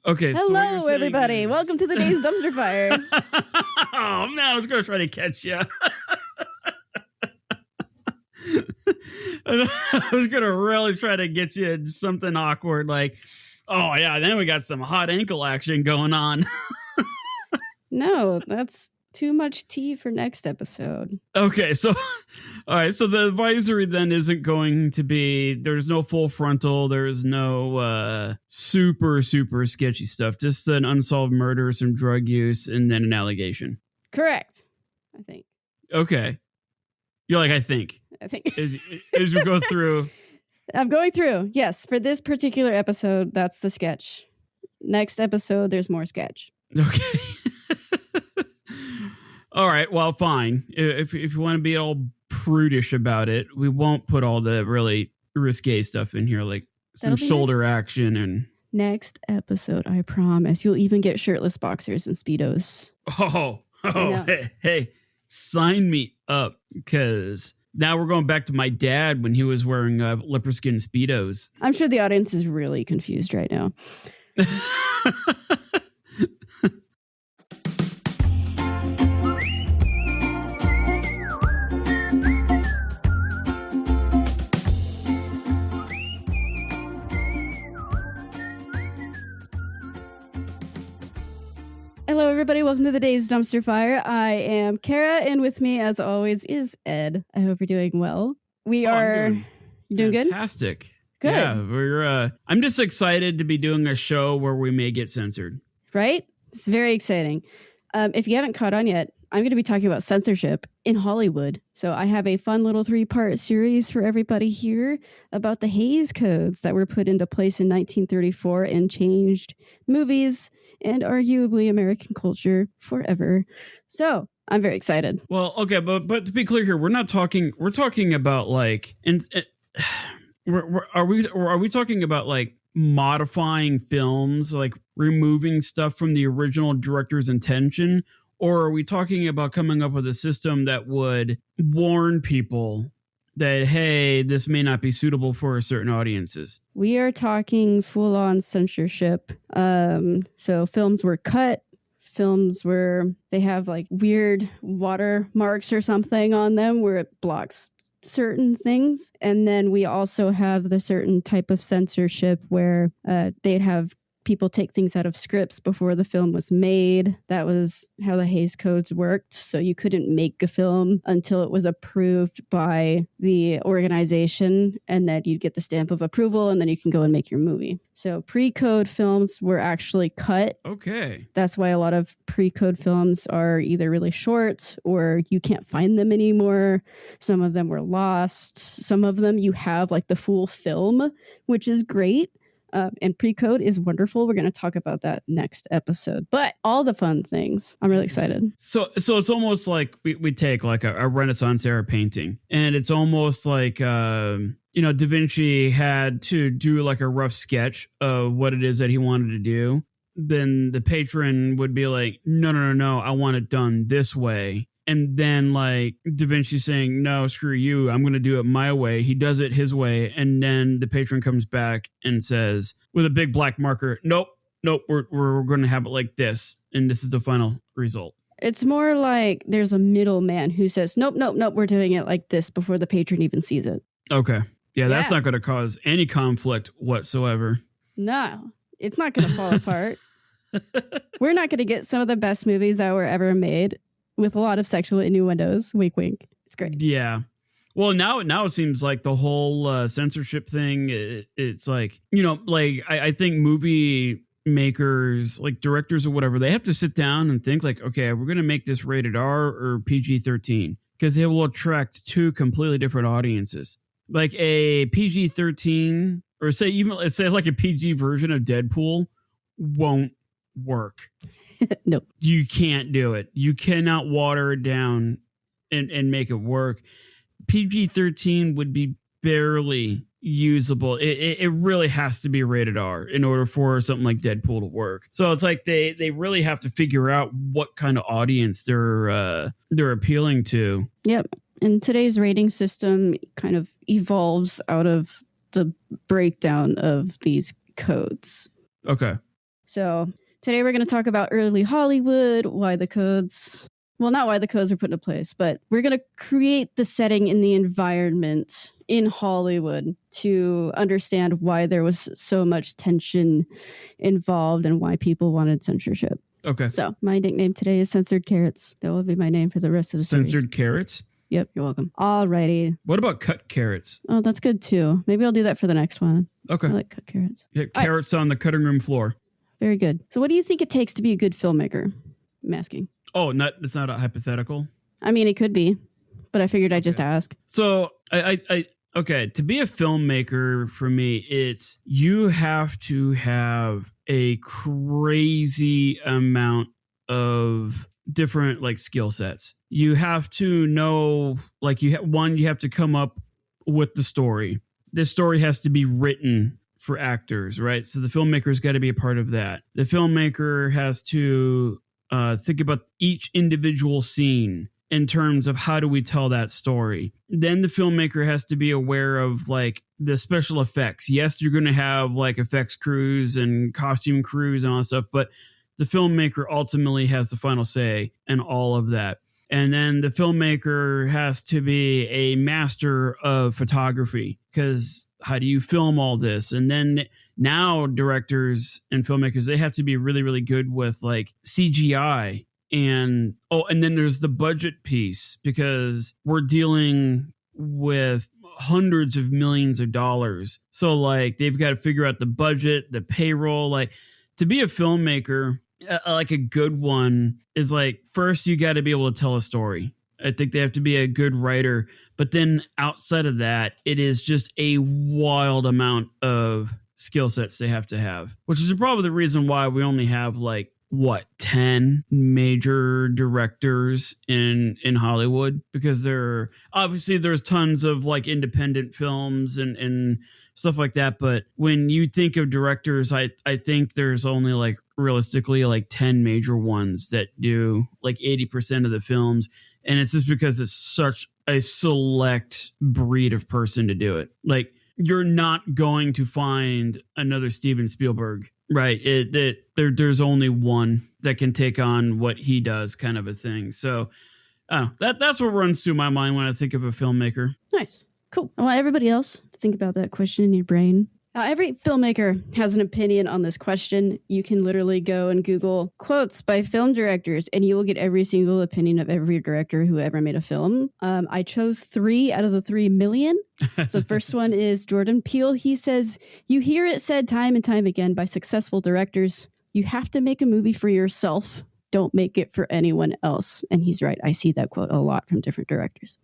Okay. Hello, so everybody. is... Welcome to the day's dumpster fire. Oh, no, I was going to try to catch you. I was going to really try to get you in something awkward like, oh, yeah, then we got some hot ankle action going on. No, that's too much tea for next episode. Okay, so, all right, so the advisory then isn't going to be, there's no full frontal, there's no super sketchy stuff, just an unsolved murder, some drug use, and then an allegation. Correct, I think. Okay. You're like, I think. As we go through. I'm going through, yes. For this particular episode, that's the sketch. Next episode, there's more sketch. Okay. All right, well, fine. If you want to be all prudish about it, we won't put all the really risque stuff in here, like some shoulder action and... Next episode, I promise. You'll even get shirtless boxers and Speedos. Oh, hey, sign me up, because now we're going back to my dad when he was wearing leopard skin Speedos. I'm sure the audience is really confused right now. Hello, everybody. Welcome to the day's dumpster fire. I am Kara, and with me, as always, is Ed. I hope you're doing well. You doing good? Fantastic. Good. Yeah, we're. I'm just excited to be doing a show where we may get censored. Right? It's very exciting. If you haven't caught on yet, I'm going to be talking about censorship in Hollywood. So I have a fun little 3-part series for everybody here about the Hays Codes that were put into place in 1934 and changed movies and arguably American culture forever. So I'm very excited. Well, okay, but to be clear here, we're talking about like, are we talking about like modifying films, like removing stuff from the original director's intention? Or are we talking about coming up with a system that would warn people that, hey, this may not be suitable for certain audiences? We are talking full-on censorship. So films were cut. Films where they have like weird watermarks or something on them where it blocks certain things. And then we also have the certain type of censorship where they'd have people take things out of scripts before the film was made. That was how the Hays Codes worked. So you couldn't make a film until it was approved by the organization, and then you'd get the stamp of approval, and then you can go and make your movie. So pre-code films were actually cut. Okay. That's why a lot of pre-code films are either really short or you can't find them anymore. Some of them were lost. Some of them you have like the full film, which is great. And pre-code is wonderful. We're going to talk about that next episode. But all the fun things, I'm really excited. So it's almost like we take like a Renaissance era painting, and it's almost like Da Vinci had to do like a rough sketch of what it is that he wanted to do. Then the patron would be like, no, I want it done this way. And then like Da Vinci saying, no, screw you, I'm going to do it my way. He does it his way. And then the patron comes back and says with a big black marker, nope, we're going to have it like this. And this is the final result. It's more like there's a middleman who says, nope, we're doing it like this before the patron even sees it. Okay. Yeah, that's not going to cause any conflict whatsoever. No, it's not going to fall apart. We're not going to get some of the best movies that were ever made with a lot of sexual innuendos. Wink, wink. It's great. Yeah. Well, now it seems like the whole censorship thing, it's like, I think movie makers, like directors or whatever, they have to sit down and think like, okay, we're going to make this rated R or PG-13 because it will attract two completely different audiences. Like a PG-13 or say like a PG version of Deadpool won't work. Nope. You can't do it. You cannot water it down and make it work. PG-13 would be barely usable. It really has to be rated R in order for something like Deadpool to work. So it's like they really have to figure out what kind of audience they're appealing to. Yep. And today's rating system kind of evolves out of the breakdown of these codes. Okay. So today we're going to talk about early Hollywood, why the codes, well, not why the codes were put into place, but we're going to create the setting in the environment in Hollywood to understand why there was so much tension involved and why people wanted censorship. Okay. So my nickname today is Censored Carrots. That will be my name for the rest of the series. Censored Carrots? Yep, you're welcome. Alrighty. What about cut carrots? Oh, that's good too. Maybe I'll do that for the next one. Okay. I like cut carrots. Yeah, carrots on the cutting room floor. Very good. So what do you think it takes to be a good filmmaker? I'm asking. Oh, it's not a hypothetical? I mean, it could be, but I figured I'd just ask. So okay, to be a filmmaker, for me, it's you have to have a crazy amount of different like skill sets. You have to know, like you have to come up with the story. The story has to be written for actors, right? So the filmmaker's got to be a part of that. The filmmaker has to think about each individual scene in terms of how do we tell that story. Then the filmmaker has to be aware of like the special effects. Yes, you're going to have like effects crews and costume crews and all that stuff, but the filmmaker ultimately has the final say in all of that. And then the filmmaker has to be a master of photography, because how do you film all this? And then now directors and filmmakers, they have to be really, really good with like CGI. And then there's the budget piece, because we're dealing with hundreds of millions of dollars. So like they've got to figure out the budget, the payroll. Like to be a filmmaker, like a good one is like, first you got to be able to tell a story. I think they have to be a good writer. But then outside of that, it is just a wild amount of skill sets they have to have, which is probably the reason why we only have like 10 major directors in Hollywood, because there's tons of like independent films and stuff like that. But when you think of directors, I think there's only like realistically like 10 major ones that do like 80% of the films. And it's just because it's such a select breed of person to do it. Like you're not going to find another Steven Spielberg, right? There's only one that can take on what he does, kind of a thing. So I don't know, that's what runs through my mind when I think of a filmmaker. Nice. Cool. I want everybody else to think about that question in your brain. Every filmmaker has an opinion on this question. You can literally go and Google quotes by film directors, and you will get every single opinion of every director who ever made a film. I chose 3 out of the 3 million. So the first one is Jordan Peele. He says, "You hear it said time and time again by successful directors, you have to make a movie for yourself. Don't make it for anyone else." And he's right. I see that quote a lot from different directors.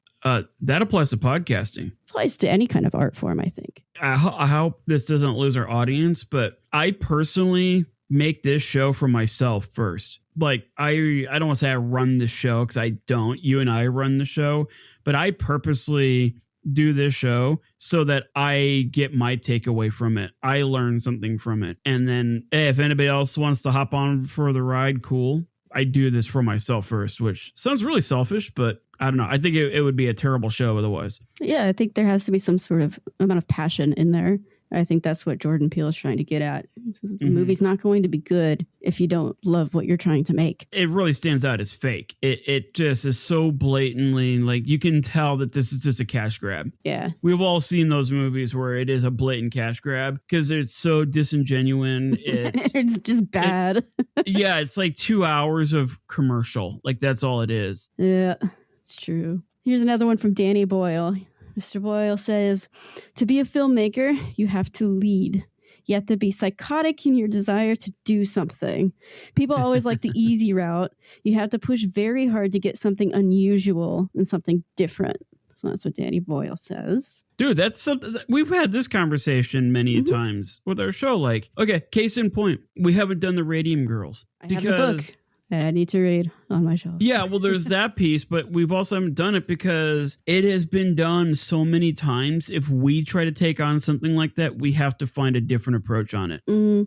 That applies to podcasting. Applies to any kind of art form, I think. I hope this doesn't lose our audience, but I personally make this show for myself first. Like, I don't want to say I run the show, because I don't. You and I run the show, but I purposely do this show so that I get my takeaway from it. I learn something from it. And then if anybody else wants to hop on for the ride, cool. I do this for myself first, which sounds really selfish, but I don't know. I think it would be a terrible show otherwise. Yeah, I think there has to be some sort of amount of passion in there. I think that's what Jordan Peele is trying to get at. The movie's not going to be good if you don't love what you're trying to make. It really stands out as fake. It just is so blatantly, like, you can tell that this is just a cash grab. Yeah. We've all seen those movies where it is a blatant cash grab because it's so disingenuine. It's just bad. Yeah, it's like 2 hours of commercial. Like, that's all it is. Yeah, it's true. Here's another one from Danny Boyle. Mr. Boyle says, "To be a filmmaker, you have to lead. You have to be psychotic in your desire to do something. People always like the easy route. You have to push very hard to get something unusual and something different." So that's what Danny Boyle says. Dude, that's something we've had this conversation many times with our show. Like, okay, case in point, we haven't done the Radium Girls. I have the book I need to read on my shelf. Yeah, well, there's that piece, but we've also haven't done it because it has been done so many times. If we try to take on something like that, we have to find a different approach on it,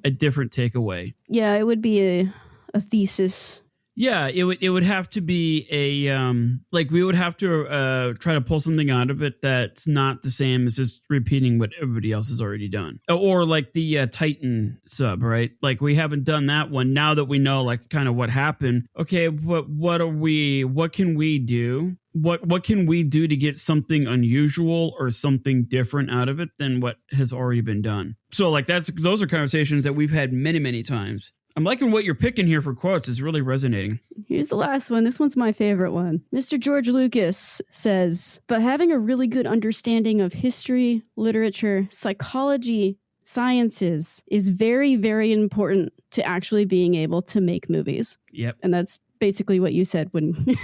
a different takeaway. Yeah, it would be a thesis. Yeah, it would have to be a like we would have to try to pull something out of it that's not the same as just repeating what everybody else has already done. Or like the Titan sub, right? Like we haven't done that one. Now that we know like kind of what happened, okay, what can we do? What can we do to get something unusual or something different out of it than what has already been done? So like those are conversations that we've had many, many times. I'm liking what you're picking here for quotes. It's really resonating. Here's the last one. This one's my favorite one. Mr. George Lucas says, but having a really good understanding of history, literature, psychology, sciences is very, very important to actually being able to make movies. Yep. And that's basically what you said when you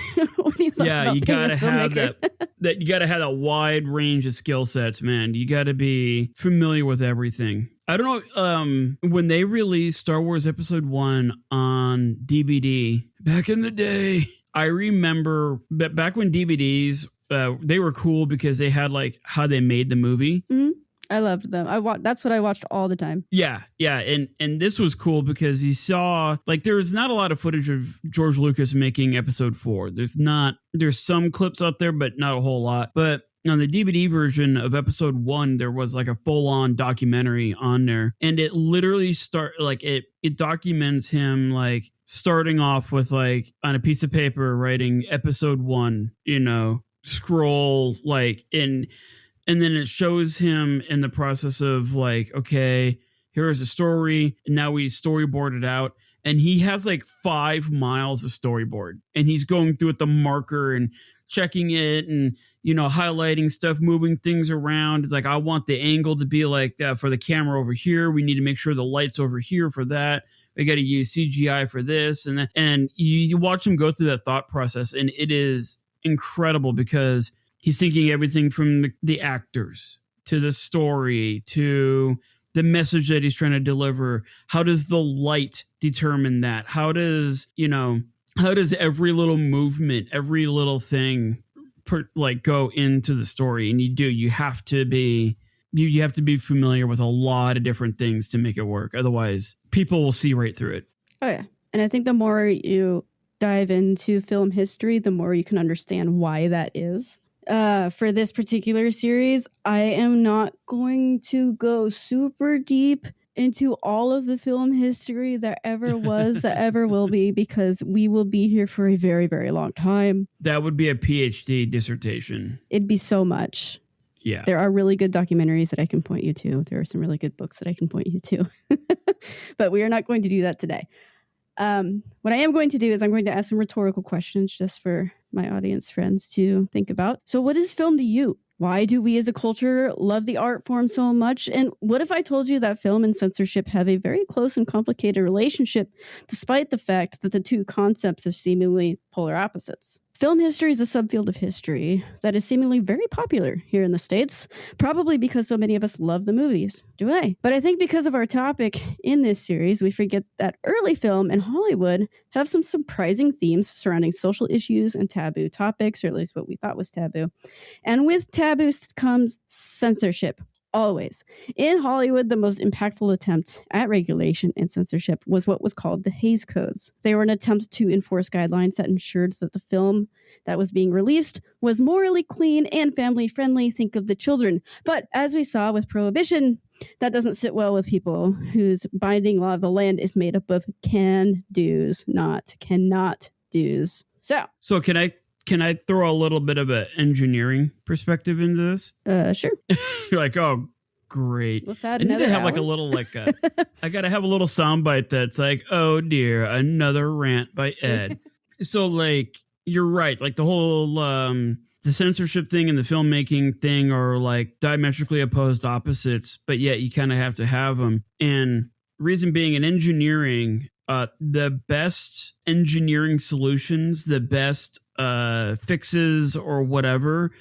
you gotta have that you gotta have that wide range of skill sets, man. You gotta be familiar with everything. I don't know, when they released Star Wars Episode 1 on DVD back in the day, I remember that back when DVDs, they were cool because they had like how they made the movie. Mm-hmm. I loved them. That's what I watched all the time. Yeah. And this was cool because you saw like there's not a lot of footage of George Lucas making Episode 4. There's some clips out there, but not a whole lot. But on the DVD version of Episode 1, there was like a full-on documentary on there, and it literally it documents him like starting off with like on a piece of paper writing Episode 1, scroll like and then it shows him in the process of like, okay, here is a story, and now we storyboard it out. And he has like 5 miles of storyboard, and he's going through with the marker and checking it and, highlighting stuff, moving things around. It's like, I want the angle to be like that for the camera over here. We need to make sure the light's over here for that. We got to use CGI for this and that. And you watch him go through that thought process, and it is incredible because he's thinking everything from the actors to the story to the message that he's trying to deliver. How does the light determine that? How does every little movement, every little thing go into the story? And you have to be familiar with a lot of different things to make it work. Otherwise, people will see right through it. Oh, yeah. And I think the more you dive into film history, the more you can understand why that is. For this particular series, I am not going to go super deep into all of the film history that ever was, that ever will be, because we will be here for a very, very long time. That would be a PhD dissertation. It'd be so much. Yeah. There are really good documentaries that I can point you to. There are some really good books that I can point you to. But we are not going to do that today. What I am going to do is I'm going to ask some rhetorical questions just for my audience friends to think about. So what is film to you? Why do we as a culture love the art form so much? And what if I told you that film and censorship have a very close and complicated relationship, despite the fact that the two concepts are seemingly polar opposites? Film history is a subfield of history that is seemingly very popular here in the States, probably because so many of us love the movies. Do I? But I think because of our topic in this series, we forget that early film and Hollywood have some surprising themes surrounding social issues and taboo topics, or at least what we thought was taboo. And with taboos comes censorship. Always. In Hollywood, the most impactful attempt at regulation and censorship was what was called the Hays Codes. They were an attempt to enforce guidelines that ensured that the film that was being released was morally clean and family-friendly. Think of the children. But as we saw with Prohibition, that doesn't sit well with people whose binding law of the land is made up of can-dos, not cannot-dos. So can I throw a little bit of an engineering perspective into this? Sure. You're like, oh, great. What's that? I need to have like a little I got to have a little soundbite that's like, oh dear, another rant by Ed. So like, you're right. Like the whole the censorship thing and the filmmaking thing are like diametrically opposed opposites, but yet you kind of have to have them. And reason being, in engineering, the best engineering solutions, the best fixes or whatever,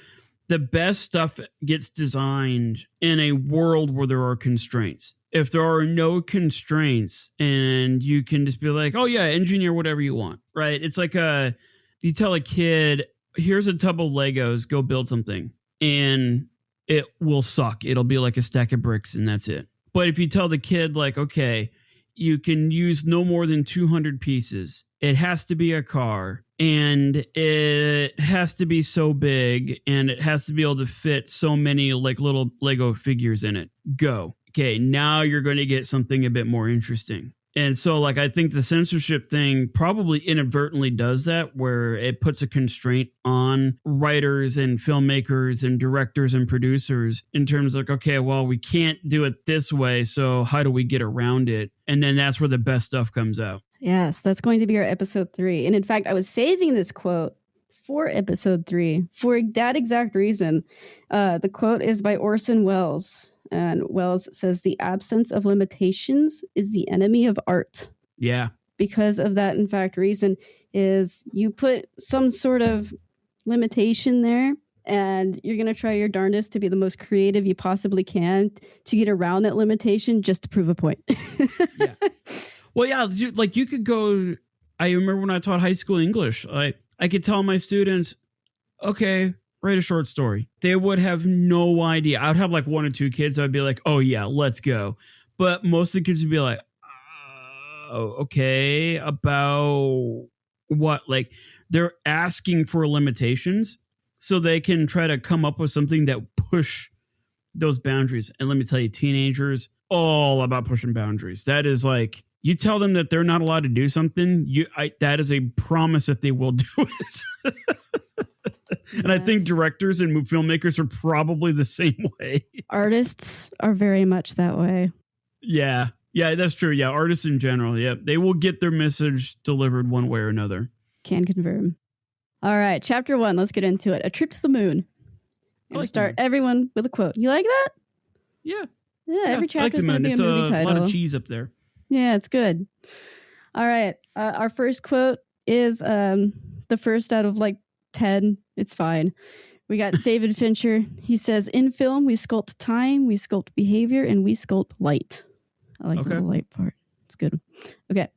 the best stuff gets designed in a world where there are constraints. If there are no constraints and you can just be like, oh yeah, engineer whatever you want, right? It's like you tell a kid, here's a tub of Legos, go build something, and it will suck. It'll be like a stack of bricks and that's it. But if you tell the kid like, okay, you can use no more than 200 pieces. It has to be a car, and it has to be so big, and it has to be able to fit so many like little Lego figures in it. Go. Okay, now you're going to get something a bit more interesting. And so, like, I think the censorship thing probably inadvertently does that, where it puts a constraint on writers and filmmakers and directors and producers in terms of, like, okay, well, we can't do it this way, so how do we get around it? And then that's where the best stuff comes out. Yes, that's going to be our episode 3. And in fact, I was saving this quote for episode 3 for that exact reason. The quote is by Orson Welles. And Wells says, the absence of limitations is the enemy of art. Yeah. Because of that, in fact, reason is you put some sort of limitation there, and you're going to try your darndest to be the most creative you possibly can to get around that limitation just to prove a point. Yeah. Well, yeah, like you could go, I remember when I taught high school English, I could tell my students, okay, write a short story. They would have no idea. I would have like 1 or 2 kids. I'd be like, oh yeah, let's go. But most of the kids would be like, okay, about what? Like they're asking for limitations so they can try to come up with something that push those boundaries. And let me tell you, teenagers, all about pushing boundaries. That is like, you tell them that they're not allowed to do something, that is a promise that they will do it. And yes. I think directors and filmmakers are probably the same way. Artists are very much that way. Yeah. Yeah, that's true. Yeah, artists in general. Yeah, they will get their message delivered one way or another. Can confirm. All right, chapter 1. Let's get into it. A Trip to the Moon. We'll start everyone with a quote. You like that? Yeah. Yeah, every chapter is going to be a movie title. A lot of cheese up there. Yeah, it's good. All right. Our first quote is the first out of like 10. It's fine. We got David Fincher. He says, in film, we sculpt time, we sculpt behavior, and we sculpt light. I like the light part. It's good. Okay.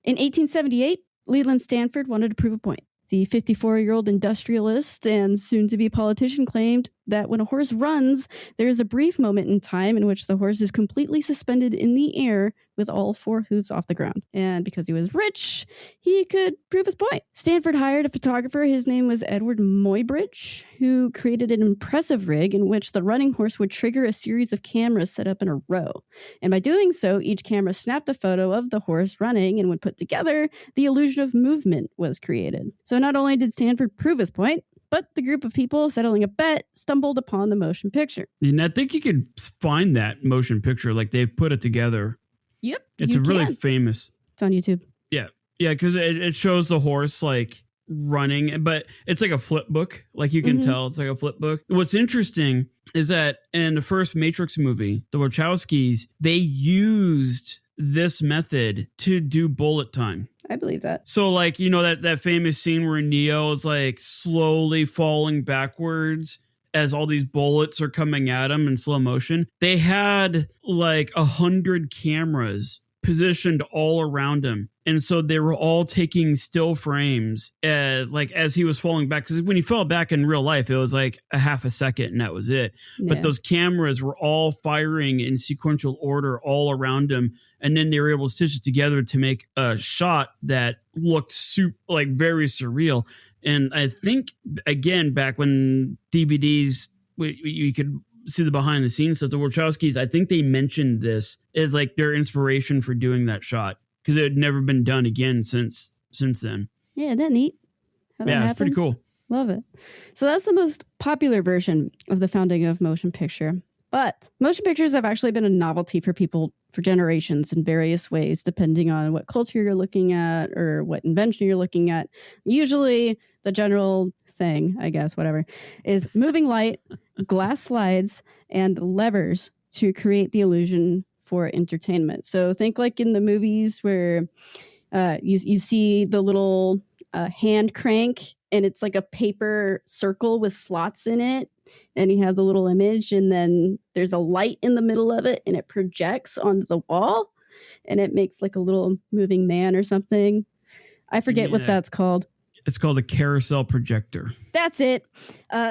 In 1878, Leland Stanford wanted to prove a point. The 54-year-old industrialist and soon-to-be politician claimed that when a horse runs, there is a brief moment in time in which the horse is completely suspended in the air with all 4 hooves off the ground. And because he was rich, he could prove his point. Stanford hired a photographer. His name was Edward Muybridge, who created an impressive rig in which the running horse would trigger a series of cameras set up in a row. And by doing so, each camera snapped a photo of the horse running, and when put together, the illusion of movement was created. So not only did Stanford prove his point, but the group of people settling a bet stumbled upon the motion picture. And I think you could find that motion picture. Like they've put it together. Yep. It's really famous. It's on YouTube. Yeah. Yeah. Because it shows the horse like running, but it's like a flip book. Like you can tell it's like a flip book. What's interesting is that in the first Matrix movie, the Wachowskis, they used this method to do bullet time. I believe that. So like, you know, that famous scene where Neo is like slowly falling backwards as all these bullets are coming at him in slow motion. They had like 100 cameras positioned all around him. And so they were all taking still frames like as he was falling back. Because when he fell back in real life, it was like a half a second and that was it. Yeah. But those cameras were all firing in sequential order all around him. And then they were able to stitch it together to make a shot that looked very surreal. And I think, again, back when DVDs, you could see the behind the scenes stuff, the Wachowskis, I think they mentioned this as like their inspiration for doing that shot. Because it had never been done again since then. Yeah, isn't that neat? It's pretty cool. Love it. So that's the most popular version of the founding of motion picture. But motion pictures have actually been a novelty for people for generations in various ways, depending on what culture you're looking at or what invention you're looking at. Usually the general thing, I guess, whatever, is moving light, glass slides, and levers to create the illusion for entertainment. So think like in the movies where you see the little hand crank and it's like a paper circle with slots in it, and you have the little image, and then there's a light in the middle of it and it projects onto the wall and it makes like a little moving man or something. I forget what that's called. It's called a carousel projector. That's it.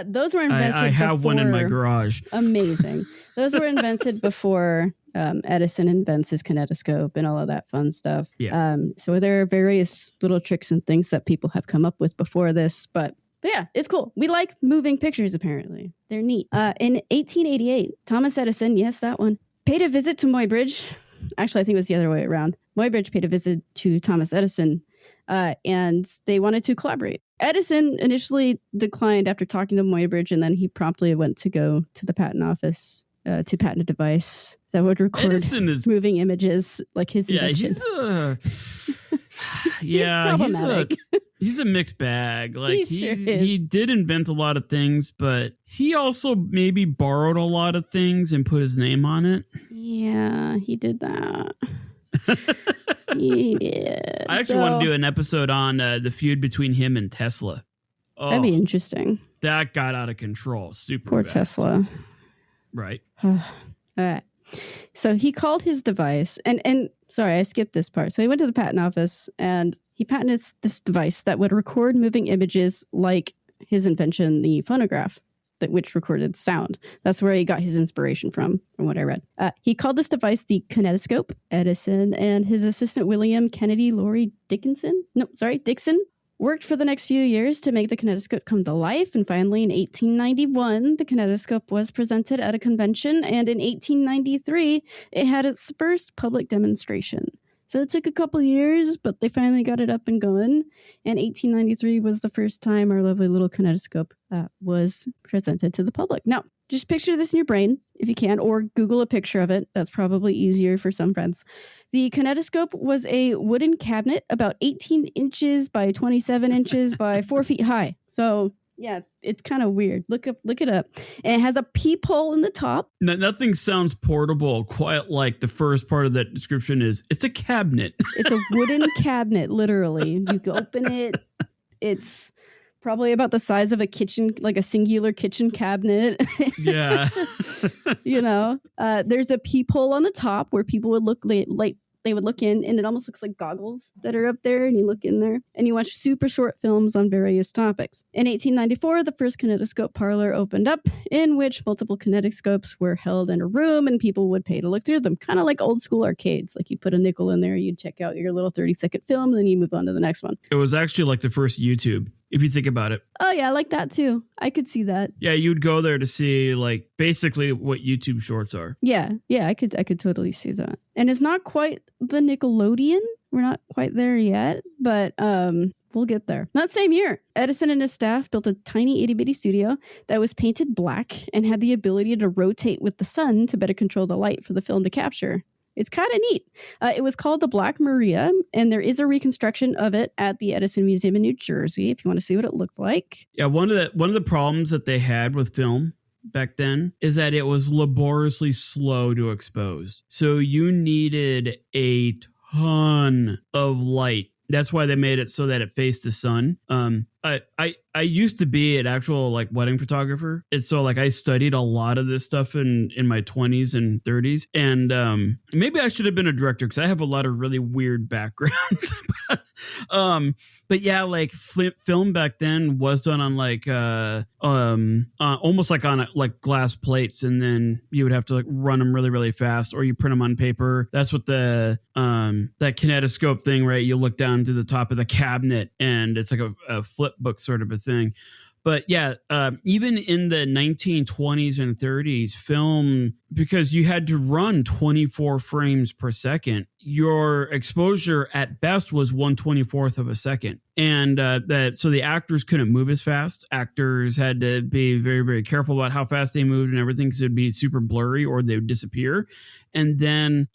Those were invented I have one in my garage. Amazing. Those were invented before Edison invents his kinetoscope and all of that fun stuff. Yeah. So there are various little tricks and things that people have come up with before this, but yeah, it's cool. We like moving pictures, apparently. They're neat. In 1888, Thomas Edison, yes, that one, paid a visit to Muybridge. Actually, I think it was the other way around. Muybridge paid a visit to Thomas Edison, and they wanted to collaborate. Edison initially declined after talking to Muybridge, and then he promptly went to go to the patent office to patent a device that would record moving images like his invention. He's a mixed bag. Like he did invent a lot of things, but he also maybe borrowed a lot of things and put his name on it. Yeah, he did that. He did. I actually want to do an episode on the feud between him and Tesla. Oh, that'd be interesting. That got out of control. Super Poor fast. Tesla. Right. All right. So he called his device, and sorry, I skipped this part. So he went to the patent office and he patented this device that would record moving images like his invention, the phonograph, which recorded sound. That's where he got his inspiration from what I read. He called this device the kinetoscope. Edison and his assistant William Kennedy Dixon worked for the next few years to make the kinetoscope come to life. And finally, in 1891, the kinetoscope was presented at a convention. And in 1893, it had its first public demonstration. So it took a couple years, but they finally got it up and going. And 1893 was the first time our lovely little kinetoscope was presented to the public. Now, just picture this in your brain, if you can, or Google a picture of it. That's probably easier for some friends. The kinetoscope was a wooden cabinet about 18 inches by 27 inches by 4 feet high. So yeah, it's kind of weird. Look it up. And it has a peephole in the top. Nothing sounds portable quite like the first part of that description is. It's a cabinet. It's a wooden cabinet, literally. You can open it. It's probably about the size of a kitchen, like a singular kitchen cabinet. Yeah. There's a peephole on the top where people would look like they would look in, and it almost looks like goggles that are up there, and you look in there and you watch super short films on various topics. In 1894, the first kinetoscope parlor opened up, in which multiple kinetoscopes were held in a room and people would pay to look through them, kind of like old school arcades. Like you put a nickel in there, you'd check out your little 30-second film, and then you move on to the next one. It was actually like the first YouTube, if you think about it. Oh yeah, I like that too. I could see that. Yeah, you'd go there to see like basically what YouTube shorts are. Yeah, I could totally see that. And it's not quite the Nickelodeon. We're not quite there yet, but we'll get there. That same year, Edison and his staff built a tiny itty-bitty studio that was painted black and had the ability to rotate with the sun to better control the light for the film to capture. It's kind of neat. It was called the Black Maria, and there is a reconstruction of it at the Edison Museum in New Jersey, if you want to see what it looked like. Yeah, one of the problems that they had with film back then is that it was laboriously slow to expose. So you needed a ton of light. That's why they made it so that it faced the sun. I used to be an actual like wedding photographer. And so like I studied a lot of this stuff in my 20s and 30s. And maybe I should have been a director because I have a lot of really weird backgrounds. But yeah, like film back then was done on like almost like on like glass plates, and then you would have to like run them really, really fast, or you print them on paper. That's what that kinetoscope thing, right? You look down to the top of the cabinet and it's like a flip book sort of a thing. But yeah, even in the 1920s and 30s, film, because you had to run 24 frames per second, your exposure at best was 1/24th of a second. And so the actors couldn't move as fast. Actors had to be very, very careful about how fast they moved and everything, because it would be super blurry or they would disappear. And then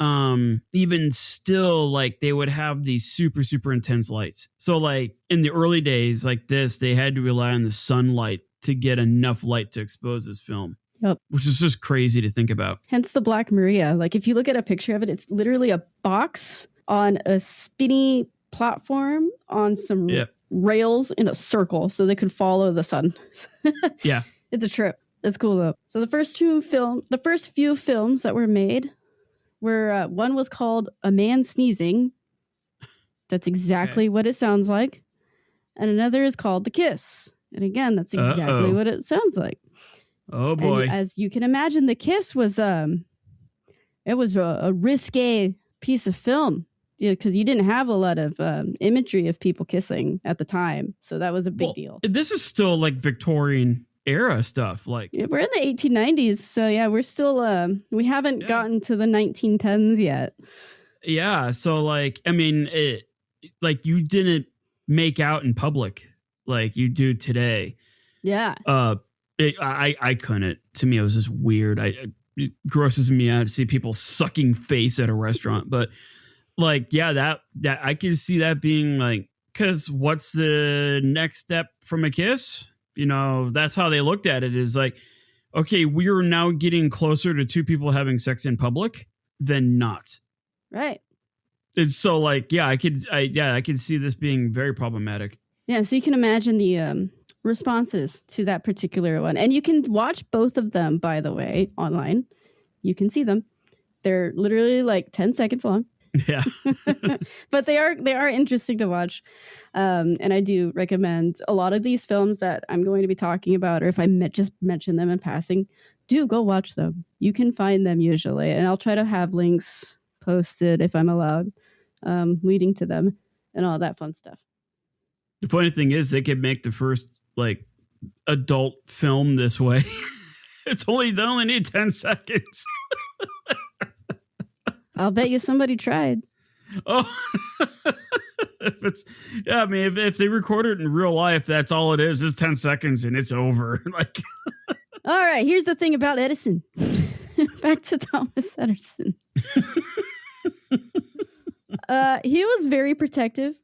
even still, like they would have these super, super intense lights. So like in the early days like this, they had to rely on the sunlight to get enough light to expose this film. Yep. Which is just crazy to think about. Hence the Black Maria. Like if you look at a picture of it, it's literally a box on a spinny platform on some rails in a circle so they could follow the sun. Yeah. It's a trip. It's cool though. So the first few films that were made were one was called A Man Sneezing. That's exactly what it sounds like. And another is called The Kiss. And again, that's exactly what it sounds like. Oh boy. And as you can imagine, The Kiss was It was a risque piece of film because you didn't have a lot of imagery of people kissing at the time. So that was a big deal. This is still like Victorian era stuff. Like we're in the 1890s. So yeah, we're still, we haven't gotten to the 1910s yet. Yeah. So like, I mean, like you didn't make out in public like you do today. Yeah. I couldn't. To me, it was just weird. It grosses me out to see people sucking face at a restaurant. But like, yeah, that I can see that being like, because what's the next step from a kiss? You know, that's how they looked at it, is like, okay, we're now getting closer to two people having sex in public than not. Right. It's so like, yeah, I could see this being very problematic. Yeah. So you can imagine the responses to that particular one. And you can watch both of them, by the way, online. You can see them. They're literally like 10 seconds long. Yeah. But they are interesting to watch. And I do recommend a lot of these films that I'm going to be talking about, or if I just mention them in passing, do go watch them. You can find them usually. And I'll try to have links posted if I'm allowed, leading to them and all that fun stuff. The funny thing is they could make the first like adult film this way. They only need 10 seconds. I'll bet you somebody tried. Oh, if they record it in real life, that's all it is 10 seconds and it's over. Like, all right, here's the thing about Edison. Back to Thomas Edison. He was very protective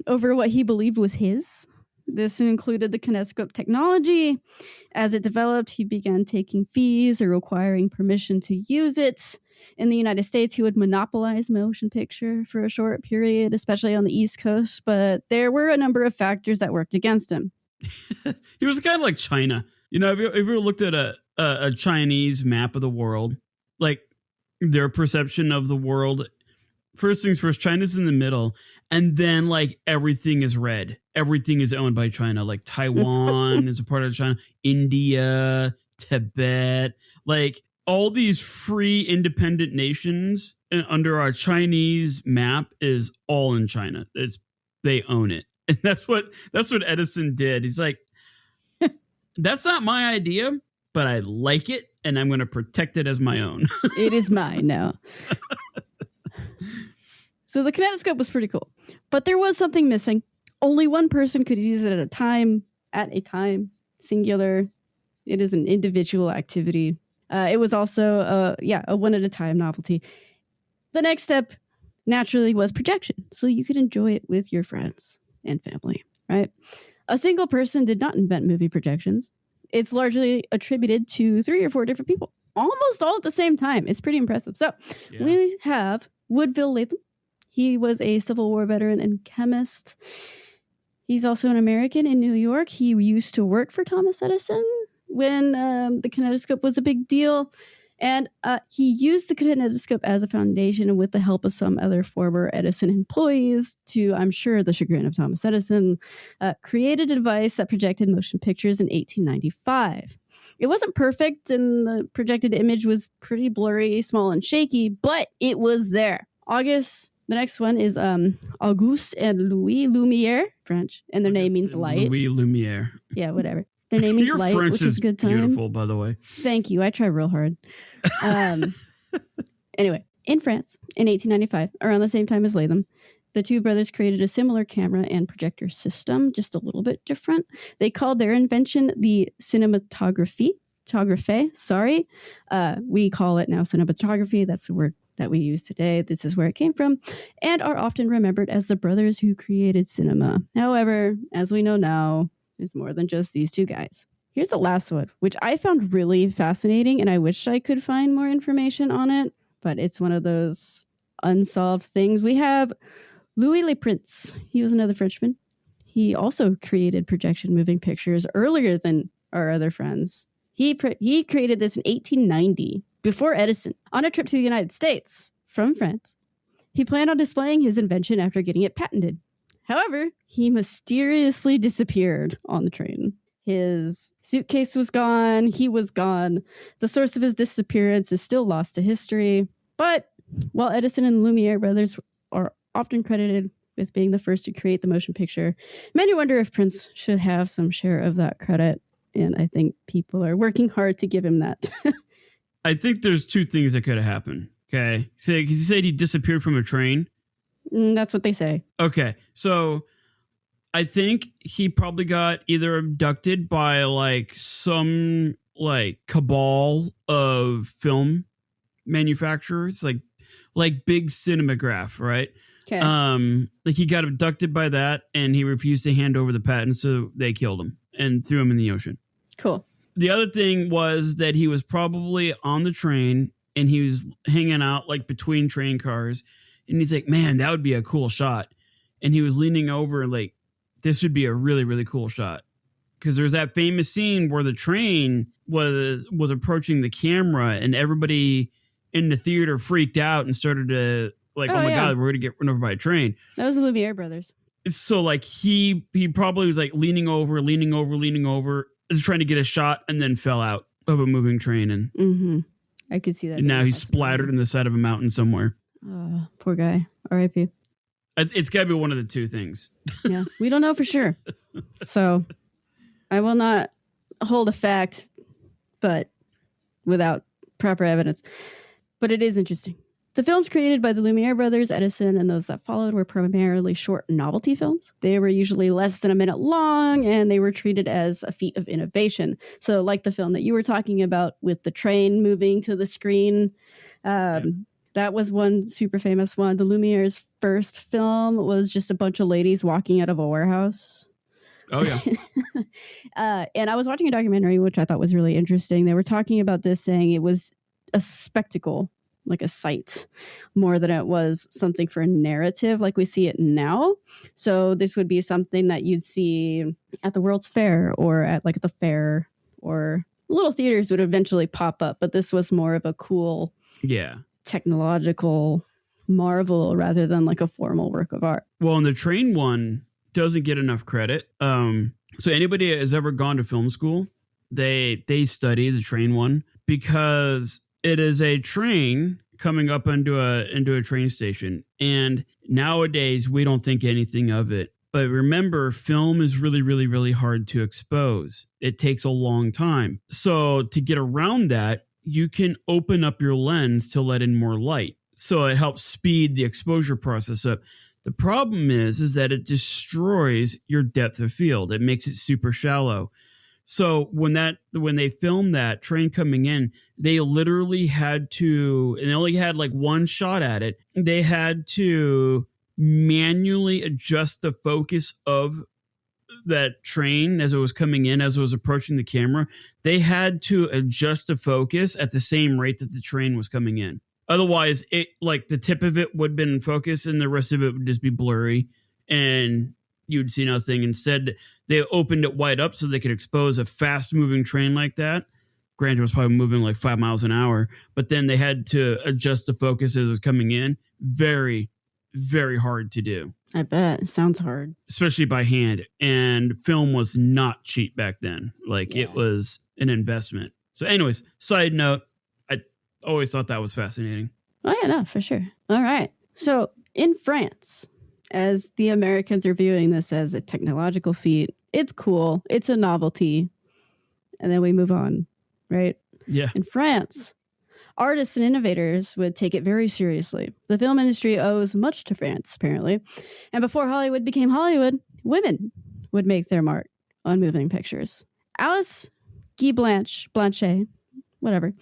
over what he believed was his. This included the kinetoscope technology. As it developed, he began taking fees or requiring permission to use it. In the United States, he would monopolize motion picture for a short period, especially on the East Coast. But there were a number of factors that worked against him. He was kind of like China. You know, if you ever looked at a Chinese map of the world, like their perception of the world, first things first, China's in the middle. And then like everything is red. Everything is owned by China. Like Taiwan is a part of China, India, Tibet, like all these free independent nations under our Chinese map is all in China. They own it. And that's what Edison did. He's like, that's not my idea, but I like it and I'm going to protect it as my own. It is mine now. So the kinetoscope was pretty cool, but there was something missing. Only one person could use it at a time, singular. It is an individual activity. It was also, a one-at-a-time novelty. The next step, naturally, was projection. So you could enjoy it with your friends and family, right? A single person did not invent movie projections. It's largely attributed to 3 or 4 different people, almost all at the same time. It's pretty impressive. So we have Woodville Latham. He was a Civil War veteran and chemist. He's also an American in New York. He used to work for Thomas Edison when the kinetoscope was a big deal. And he used the kinetoscope as a foundation, and with the help of some other former Edison employees, to, I'm sure, the chagrin of Thomas Edison, created a device that projected motion pictures in 1895. It wasn't perfect, and the projected image was pretty blurry, small, and shaky, but it was there. The next one is Auguste and Louis Lumiere, French, and their name means light. Louis Lumiere. Yeah, whatever. Their name means light, French which is a good time. Beautiful, by the way. Thank you. I try real hard. Anyway, in France, in 1895, around the same time as Latham, the two brothers created a similar camera and projector system, just a little bit different. They called their invention the cinematography. We call it now cinematography. That's the word that we use today. This is where it came from, and are often remembered as the brothers who created cinema. However, as we know now, there's more than just these two guys. Here's the last one, which I found really fascinating, and I wish I could find more information on it, but it's one of those unsolved things. We have Louis Le Prince. He was another Frenchman. He also created projection moving pictures earlier than our other friends. He created this in 1890, before Edison, on a trip to the United States from France. He planned on displaying his invention after getting it patented. However, he mysteriously disappeared on the train. His suitcase was gone. He was gone. The source of his disappearance is still lost to history. But while Edison and Lumiere brothers are often credited with being the first to create the motion picture, many wonder if Prince should have some share of that credit. And I think people are working hard to give him that. I think there's two things that could have happened. Okay. So, because he said he disappeared from a train. That's what they say. Okay. So I think he probably got either abducted by like some like cabal of film manufacturers, like Big Cinematograph, right? Okay. Like he got abducted by that and he refused to hand over the patent, so they killed him and threw him in the ocean. Cool. The other thing was that he was probably on the train and he was hanging out like between train cars, and he's like, man, that would be a cool shot. And he was leaning over like, this would be a really, really cool shot. Because there's that famous scene where the train was approaching the camera and everybody in the theater freaked out and started to like, oh my God, we're going to get run over by a train. That was the Lumiere brothers. So like he probably was like leaning over, just trying to get a shot, and then fell out of a moving train. And I could see that. And now he's splattered in the side of a mountain somewhere. Oh, poor guy. R.I.P. It's got to be one of the two things. Yeah, we don't know for sure. So I will not hold a fact, but without proper evidence. But it is interesting. The films created by the Lumiere brothers, Edison, and those that followed were primarily short novelty films. They were usually less than a minute long, and they were treated as a feat of innovation. So like the film that you were talking about with the train moving to the screen, that was one super famous one. The Lumiere's first film was just a bunch of ladies walking out of a warehouse. Oh, yeah. And I was watching a documentary, which I thought was really interesting. They were talking about this, saying it was a spectacle, like a sight, more than it was something for a narrative like we see it now. So this would be something that you'd see at the World's Fair or at like the fair, or little theaters would eventually pop up. But this was more of a cool technological marvel rather than like a formal work of art. Well, and the train one doesn't get enough credit. So anybody that has ever gone to film school, they study the train one because it is a train coming up into a train station. And nowadays we don't think anything of it. But remember, film is really, really, really hard to expose. It takes a long time. So to get around that, you can open up your lens to let in more light. So it helps speed the exposure process up. The problem is that it destroys your depth of field. It makes it super shallow. So when they filmed that train coming in, they literally had to, and they only had like one shot at it. They had to manually adjust the focus of that train as it was coming in, as it was approaching the camera. They had to adjust the focus at the same rate that the train was coming in. Otherwise, it like the tip of it would have been in focus and the rest of it would just be blurry and you'd see nothing. Instead, they opened it wide up so they could expose a fast moving train like that. Granted, it was probably moving like 5 miles an hour, but then they had to adjust the focus as it was coming in. Very, very hard to do. I bet. It sounds hard. Especially by hand. And film was not cheap back then. Like it was an investment. So anyways, side note, I always thought that was fascinating. Oh yeah, no, for sure. All right. So in France, as the Americans are viewing this as a technological feat, it's cool. It's a novelty. And then we move on, right? Yeah. In France, artists and innovators would take it very seriously. The film industry owes much to France, apparently. And before Hollywood became Hollywood, women would make their mark on moving pictures. Alice Guy Blanchet, whatever.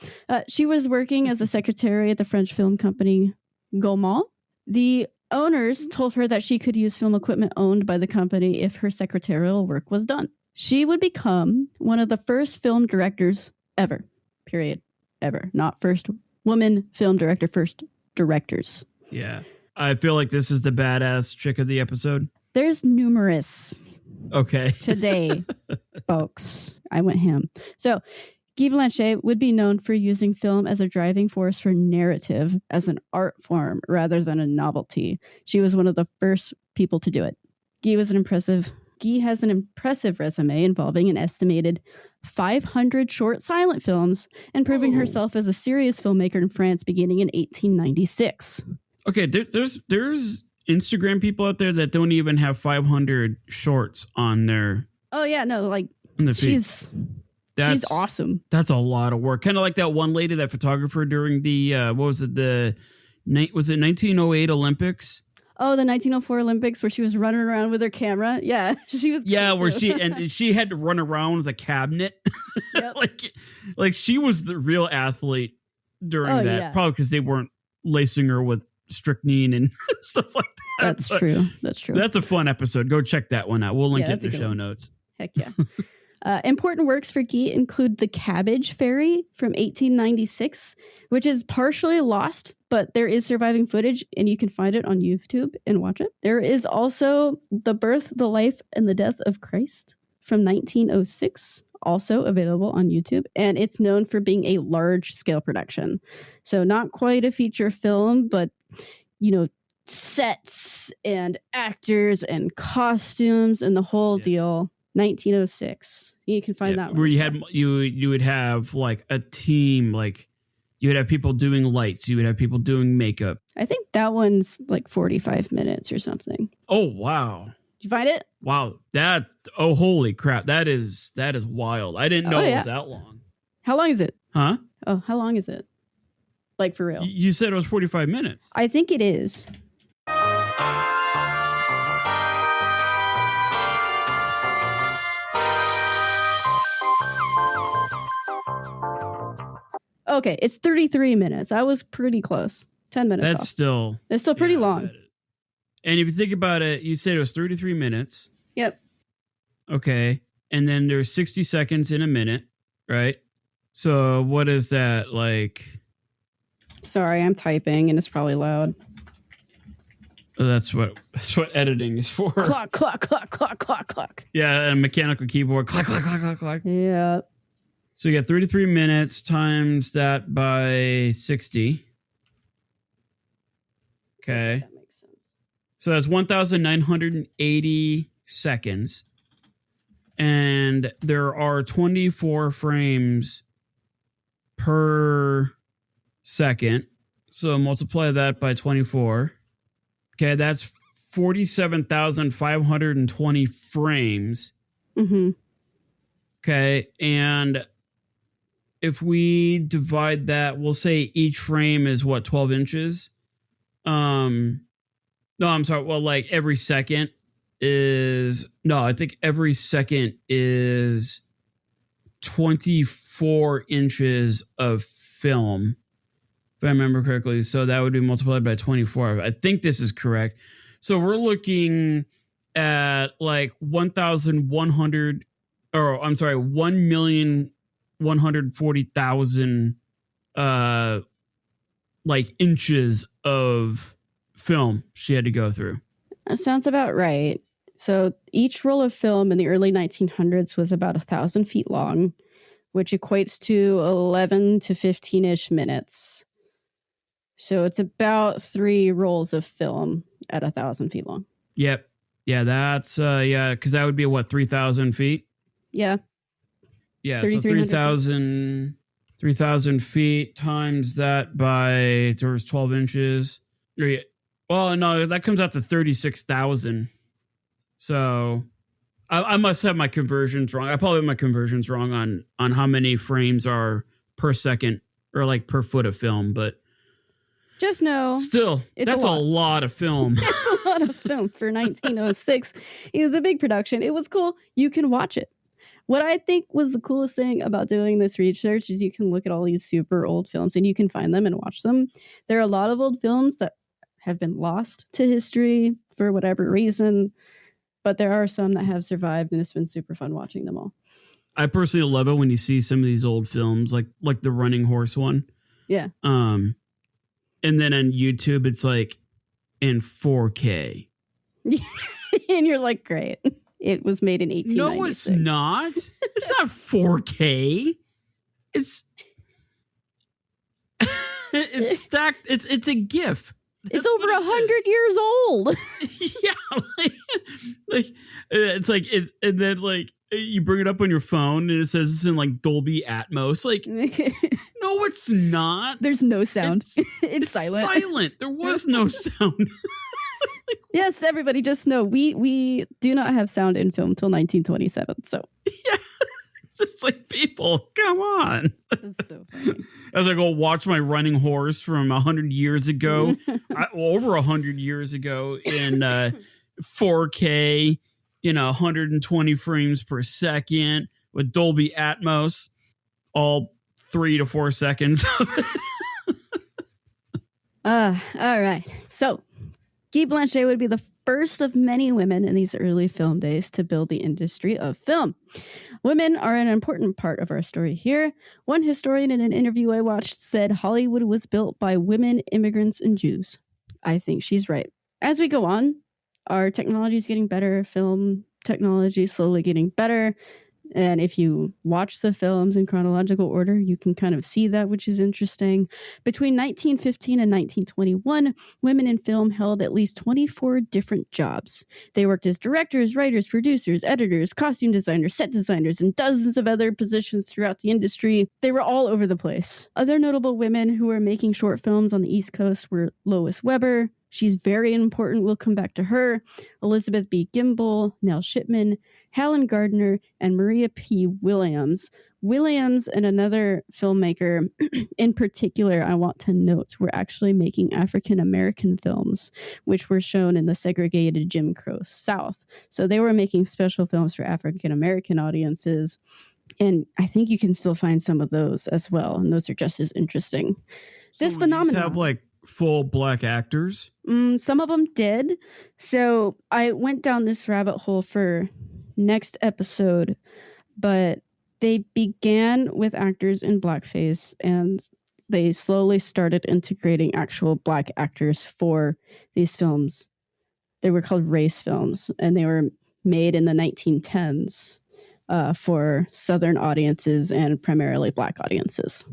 She was working as a secretary at the French film company Gaumont. The owners told her that she could use film equipment owned by the company if her secretarial work was done. She would become one of the first film directors ever, period. Ever. Not first woman film director, first directors. Yeah. I feel like this is the badass chick of the episode. There's numerous. Okay. Today, folks. I went ham. So, Guy Blanchet would be known for using film as a driving force for narrative as an art form rather than a novelty. She was one of the first people to do it. Guy has an impressive resume involving an estimated 500 short silent films and proving herself as a serious filmmaker in France beginning in 1896. Okay, there's Instagram people out there that don't even have 500 shorts on their. Oh yeah, no, like she's awesome. That's a lot of work. Kind of like that one lady, that photographer during the was it 1908 Olympics? Oh, the 1904 Olympics where she was running around with her camera. Yeah, she was. Yeah, where she had to run around with a cabinet. Yep. like she was the real athlete during that. Yeah. Probably because they weren't lacing her with strychnine and stuff like that. That's true. That's a fun episode. Go check that one out. We'll link it in the show notes. Heck yeah. Important works for Geet include The Cabbage Fairy from 1896, which is partially lost, but there is surviving footage and you can find it on YouTube and watch it. There is also The Birth, the Life, and the Death of Christ from 1906, also available on YouTube. And it's known for being a large scale production. So not quite a feature film, but, sets and actors and costumes and the whole deal. 1906. You can find that one. Where you would have like a team, like you would have people doing lights, you would have people doing makeup. I think that one's like 45 minutes or something. Oh wow. Did you find it? Wow. Holy crap. That is wild. I didn't know it was that long. How long is it? Huh? Oh, how long is it? Like for real? You said it was 45 minutes. I think it is. Okay, it's 33 minutes. I was pretty close. 10 minutes That's off. It's still pretty long. And if you think about it, you said it was 33 minutes. Yep. Okay. And then there's 60 seconds in a minute, right? So what is that like? Sorry, I'm typing and it's probably loud. That's what editing is for. Clock, clock, clock, clock, clock, clock. Yeah, a mechanical keyboard. Clock, clock, clock, clock, clock. Yeah. So you got 33 minutes times that by 60. Okay. That makes sense. So that's 1,980 seconds. And there are 24 frames per second. So multiply that by 24. Okay, that's 47,520 frames. Mm-hmm. Okay, and if we divide that, we'll say each frame is 12 inches? No, I'm sorry. Well, like every second is... No, I think every second is 24 inches of film, if I remember correctly. So that would be multiplied by 24. I think this is correct. So we're looking at like 1,100... Or I'm sorry, 1,140,000 like inches of film she had to go through. That sounds about right. So each roll of film in the early 1900s was about 1,000 feet long, which equates to 11 to 15-ish minutes. So it's about 3 rolls of film at 1,000 feet long. Yep. Yeah, that's because that would be 3,000 feet. Yeah. Yeah, so 3,000 feet times that by 12 inches. Well, no, that comes out to 36,000. So I must have my conversions wrong. I probably have my conversions wrong on how many frames are per second or like per foot of film, but just know still, that's a lot of film. That's a lot of film for 1906. It was a big production. It was cool. You can watch it. What I think was the coolest thing about doing this research is you can look at all these super old films and you can find them and watch them. There are a lot of old films that have been lost to history for whatever reason, but there are some that have survived, and it's been super fun watching them all. I personally love it when you see some of these old films, like the Running Horse one. Yeah. And then on YouTube, it's like in 4K. And you're like, great. It was made in 1896. No, it's not. It's not 4K. It's stacked. It's a GIF. It's over 100 years old. Yeah, it's and then like you bring it up on your phone and it says it's in like Dolby Atmos. Like, no, it's not. There's no sound. It's silent. Silent. There was no sound. Yes, everybody, just know we do not have sound in film till 1927. So yeah, just like people, come on. That's so funny. As I go watch my running horse from 100 years ago, over 100 years ago in 4K, 120 frames per second with Dolby Atmos, all 3 to 4 seconds of it. All right. So Guy Blanchet would be the first of many women in these early film days to build the industry of film. Women are an important part of our story here. One historian in an interview I watched said Hollywood was built by women, immigrants, and Jews. I think she's right. As we go on, our technology is getting better. Film technology is slowly getting better. And if you watch the films in chronological order, you can kind of see that, which is interesting. Between 1915 and 1921, women in film held at least 24 different jobs. They worked as directors, writers, producers, editors, costume designers, set designers, and dozens of other positions throughout the industry. They were all over the place. Other notable women who were making short films on the East Coast were Lois Weber. She's very important. We'll come back to her. Elizabeth B. Gimbel, Nell Shipman, Helen Gardner, and Maria P. Williams. Williams and another filmmaker in particular I want to note were actually making African-American films, which were shown in the segregated Jim Crow South. So they were making special films for African-American audiences. And I think you can still find some of those as well. And those are just as interesting. So this phenomenon have like full black actors? Some of them did. So I went down this rabbit hole for next episode, but they began with actors in blackface and they slowly started integrating actual black actors for these films. They were called race films and they were made in the 1910s for Southern audiences and primarily black audiences.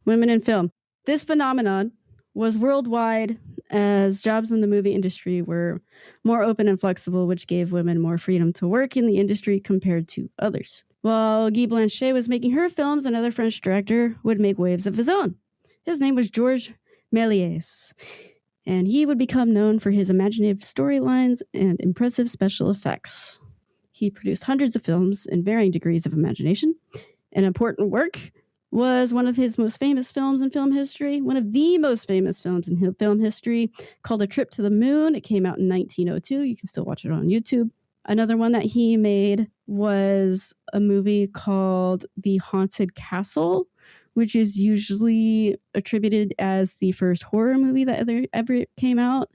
Women in film. This phenomenon was worldwide as jobs in the movie industry were more open and flexible, which gave women more freedom to work in the industry compared to others. While Guy Blanchet was making her films, another French director would make waves of his own. His name was Georges Méliès, and he would become known for his imaginative storylines and impressive special effects. He produced hundreds of films in varying degrees of imagination. An important work was one of his most famous films in film history, one of the most famous films in film history, called A Trip to the Moon. It came out in 1902. You can still watch it on YouTube. Another one that he made was a movie called The Haunted Castle, which is usually attributed as the first horror movie that ever came out.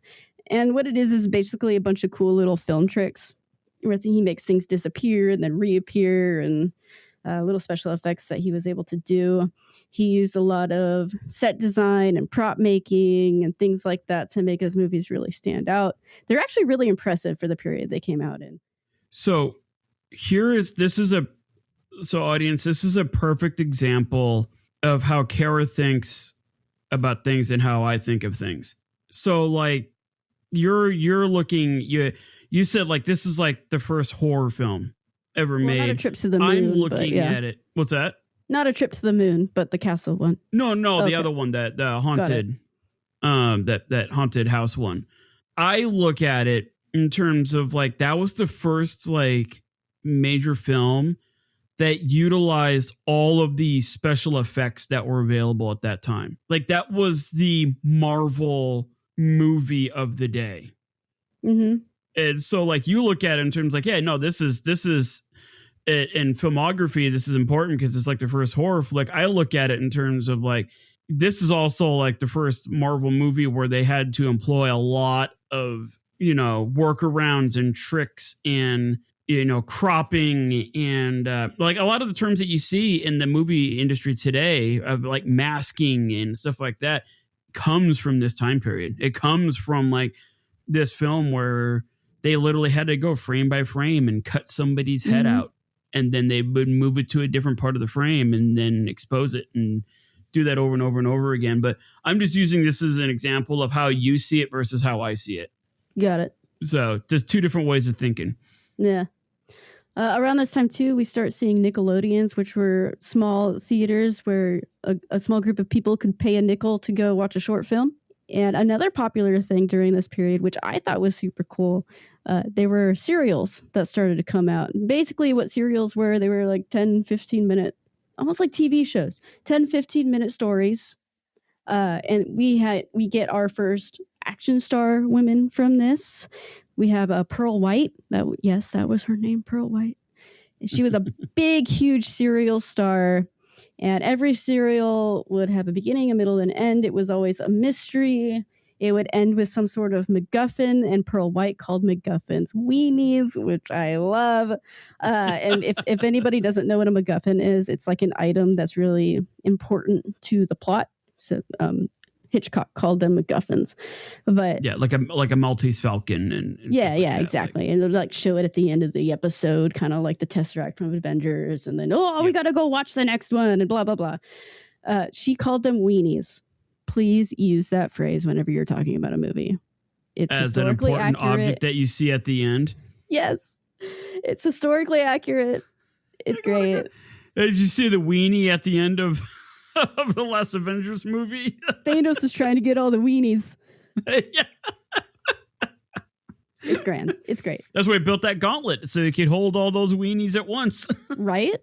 And what it is basically a bunch of cool little film tricks where he makes things disappear and then reappear and little special effects that he was able to do. He used a lot of set design and prop making and things like that to make his movies really stand out. They're actually really impressive for the period they came out in. So this is a perfect example of how Kara thinks about things and how I think of things. So like you're looking, you said like this is like the first horror film ever made. Not A Trip to the Moon. I'm looking at it. What's that? Not A Trip to the Moon, but the castle one. No, okay. The other one, the haunted, that haunted house one. I look at it in terms of like that was the first like major film that utilized all of the special effects that were available at that time. Like that was the Marvel movie of the day. Mm-hmm. And so like you look at it in terms like, yeah, no, this is in filmography, this is important because it's like the first horror flick. I look at it in terms of like, this is also like the first Marvel movie where they had to employ a lot of, workarounds and tricks and, cropping and like a lot of the terms that you see in the movie industry today of like masking and stuff like that comes from this time period. It comes from like this film where they literally had to go frame by frame and cut somebody's head out. And then they would move it to a different part of the frame and then expose it and do that over and over and over again. But I'm just using this as an example of how you see it versus how I see it. Got it. So just two different ways of thinking. Yeah. Around this time, too, we start seeing Nickelodeons, which were small theaters where a small group of people could pay a nickel to go watch a short film. And another popular thing during this period, which I thought was super cool, they were serials that started to come out. Basically, what serials were, they were like 10, 15-minute, almost like TV shows, 10, 15-minute stories. And we get our first action star women from this. We have Pearl White. That was her name, Pearl White. And she was a big, huge serial star. And every serial would have a beginning, a middle, and end. It was always a mystery. It would end with some sort of MacGuffin, and Pearl White called MacGuffins weenies, which I love. And if anybody doesn't know what a MacGuffin is, it's like an item that's really important to the plot. So Hitchcock called them MacGuffins, but yeah, like a Maltese Falcon, and yeah, like exactly. And they'll like show it at the end of the episode, kind of like the Tesseract from Avengers, and then we got to go watch the next one, and blah blah blah. She called them weenies. Please use that phrase whenever you're talking about a movie. It's as an important object that you see at the end. Yes, it's historically accurate. It's great. Did you see the weenie at the end of the last Avengers movie? Thanos is trying to get all the weenies. Yeah. It's grand. It's great. That's why he built that gauntlet, so he could hold all those weenies at once. Right?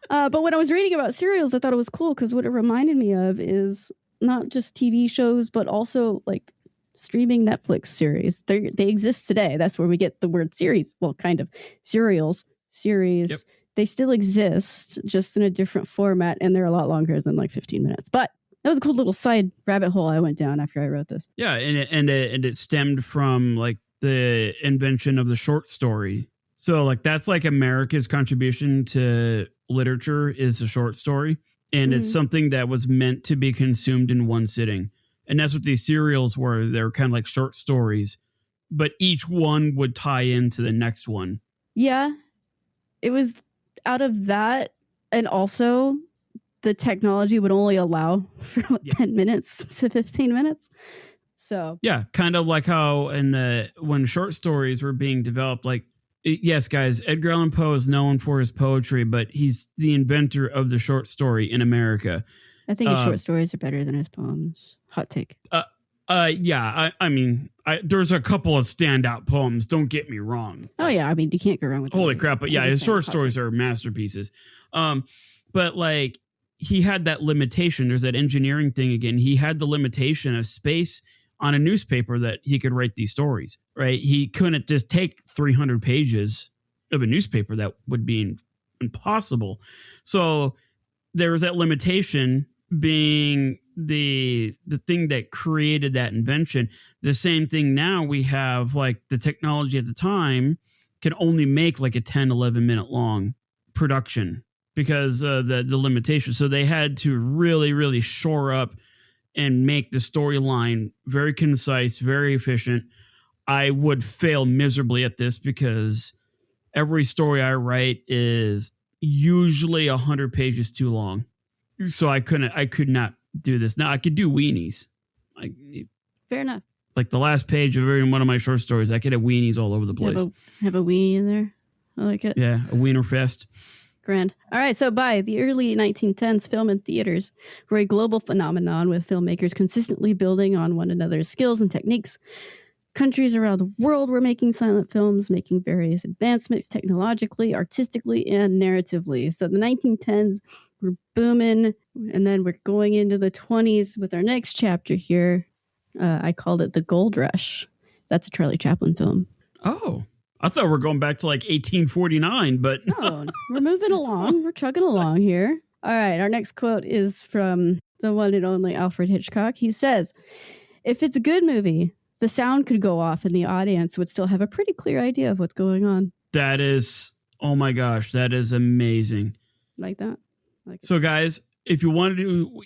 But when I was reading about serials, I thought it was cool because what it reminded me of is not just TV shows, but also like streaming Netflix series. They exist today. That's where we get the word series. Well, kind of. Serials, series. Yep. They still exist, just in a different format, and they're a lot longer than like 15 minutes. But that was a cool little side rabbit hole I went down after I wrote this. Yeah, and it stemmed from like the invention of the short story. So like that's like America's contribution to literature is a short story, and it's something that was meant to be consumed in one sitting. And that's what these serials were. They were kind of like short stories, but each one would tie into the next one. Yeah, it was out of that, and also the technology would only allow for 10 minutes to 15 minutes. So yeah, kind of like how when short stories were being developed, like, yes, guys, Edgar Allan Poe is known for his poetry, but he's the inventor of the short story in America. I think his short stories are better than his poems. Hot take. Yeah, I mean, there's a couple of standout poems. Don't get me wrong. Oh yeah, I mean, you can't go wrong with. Holy crap! But yeah, his short stories are masterpieces. But like he had that limitation. There's that engineering thing again. He had the limitation of space on a newspaper that he could write these stories. Right? He couldn't just take 300 pages of a newspaper. That would be impossible. So there was that limitation being the thing that created that invention. The same thing now we have, like the technology at the time can only make like a 10, 11 minute long production because the limitation. So they had to really, really shore up and make the storyline very concise, very efficient. I would fail miserably at this because every story I write is usually 100 pages too long. So I could not do this. Now I could do weenies. Fair enough. Like the last page of one of my short stories, I could have weenies all over the place. Have a weenie in there. I like it. Yeah, a wiener fest. Grand. All right, so by the early 1910s, film and theaters were a global phenomenon with filmmakers consistently building on one another's skills and techniques. Countries around the world were making silent films, making various advancements technologically, artistically, and narratively. So the 1910s were booming, and then we're going into the 20s with our next chapter here. I called it The Gold Rush. That's a Charlie Chaplin film. Oh, I thought we were going back to like 1849, but... No, we're moving along. We're chugging along here. All right, our next quote is from the one and only Alfred Hitchcock. He says, "If it's a good movie, the sound could go off and the audience would still have a pretty clear idea of what's going on." That is, oh my gosh, that is amazing. Like that? So guys, if you wanted to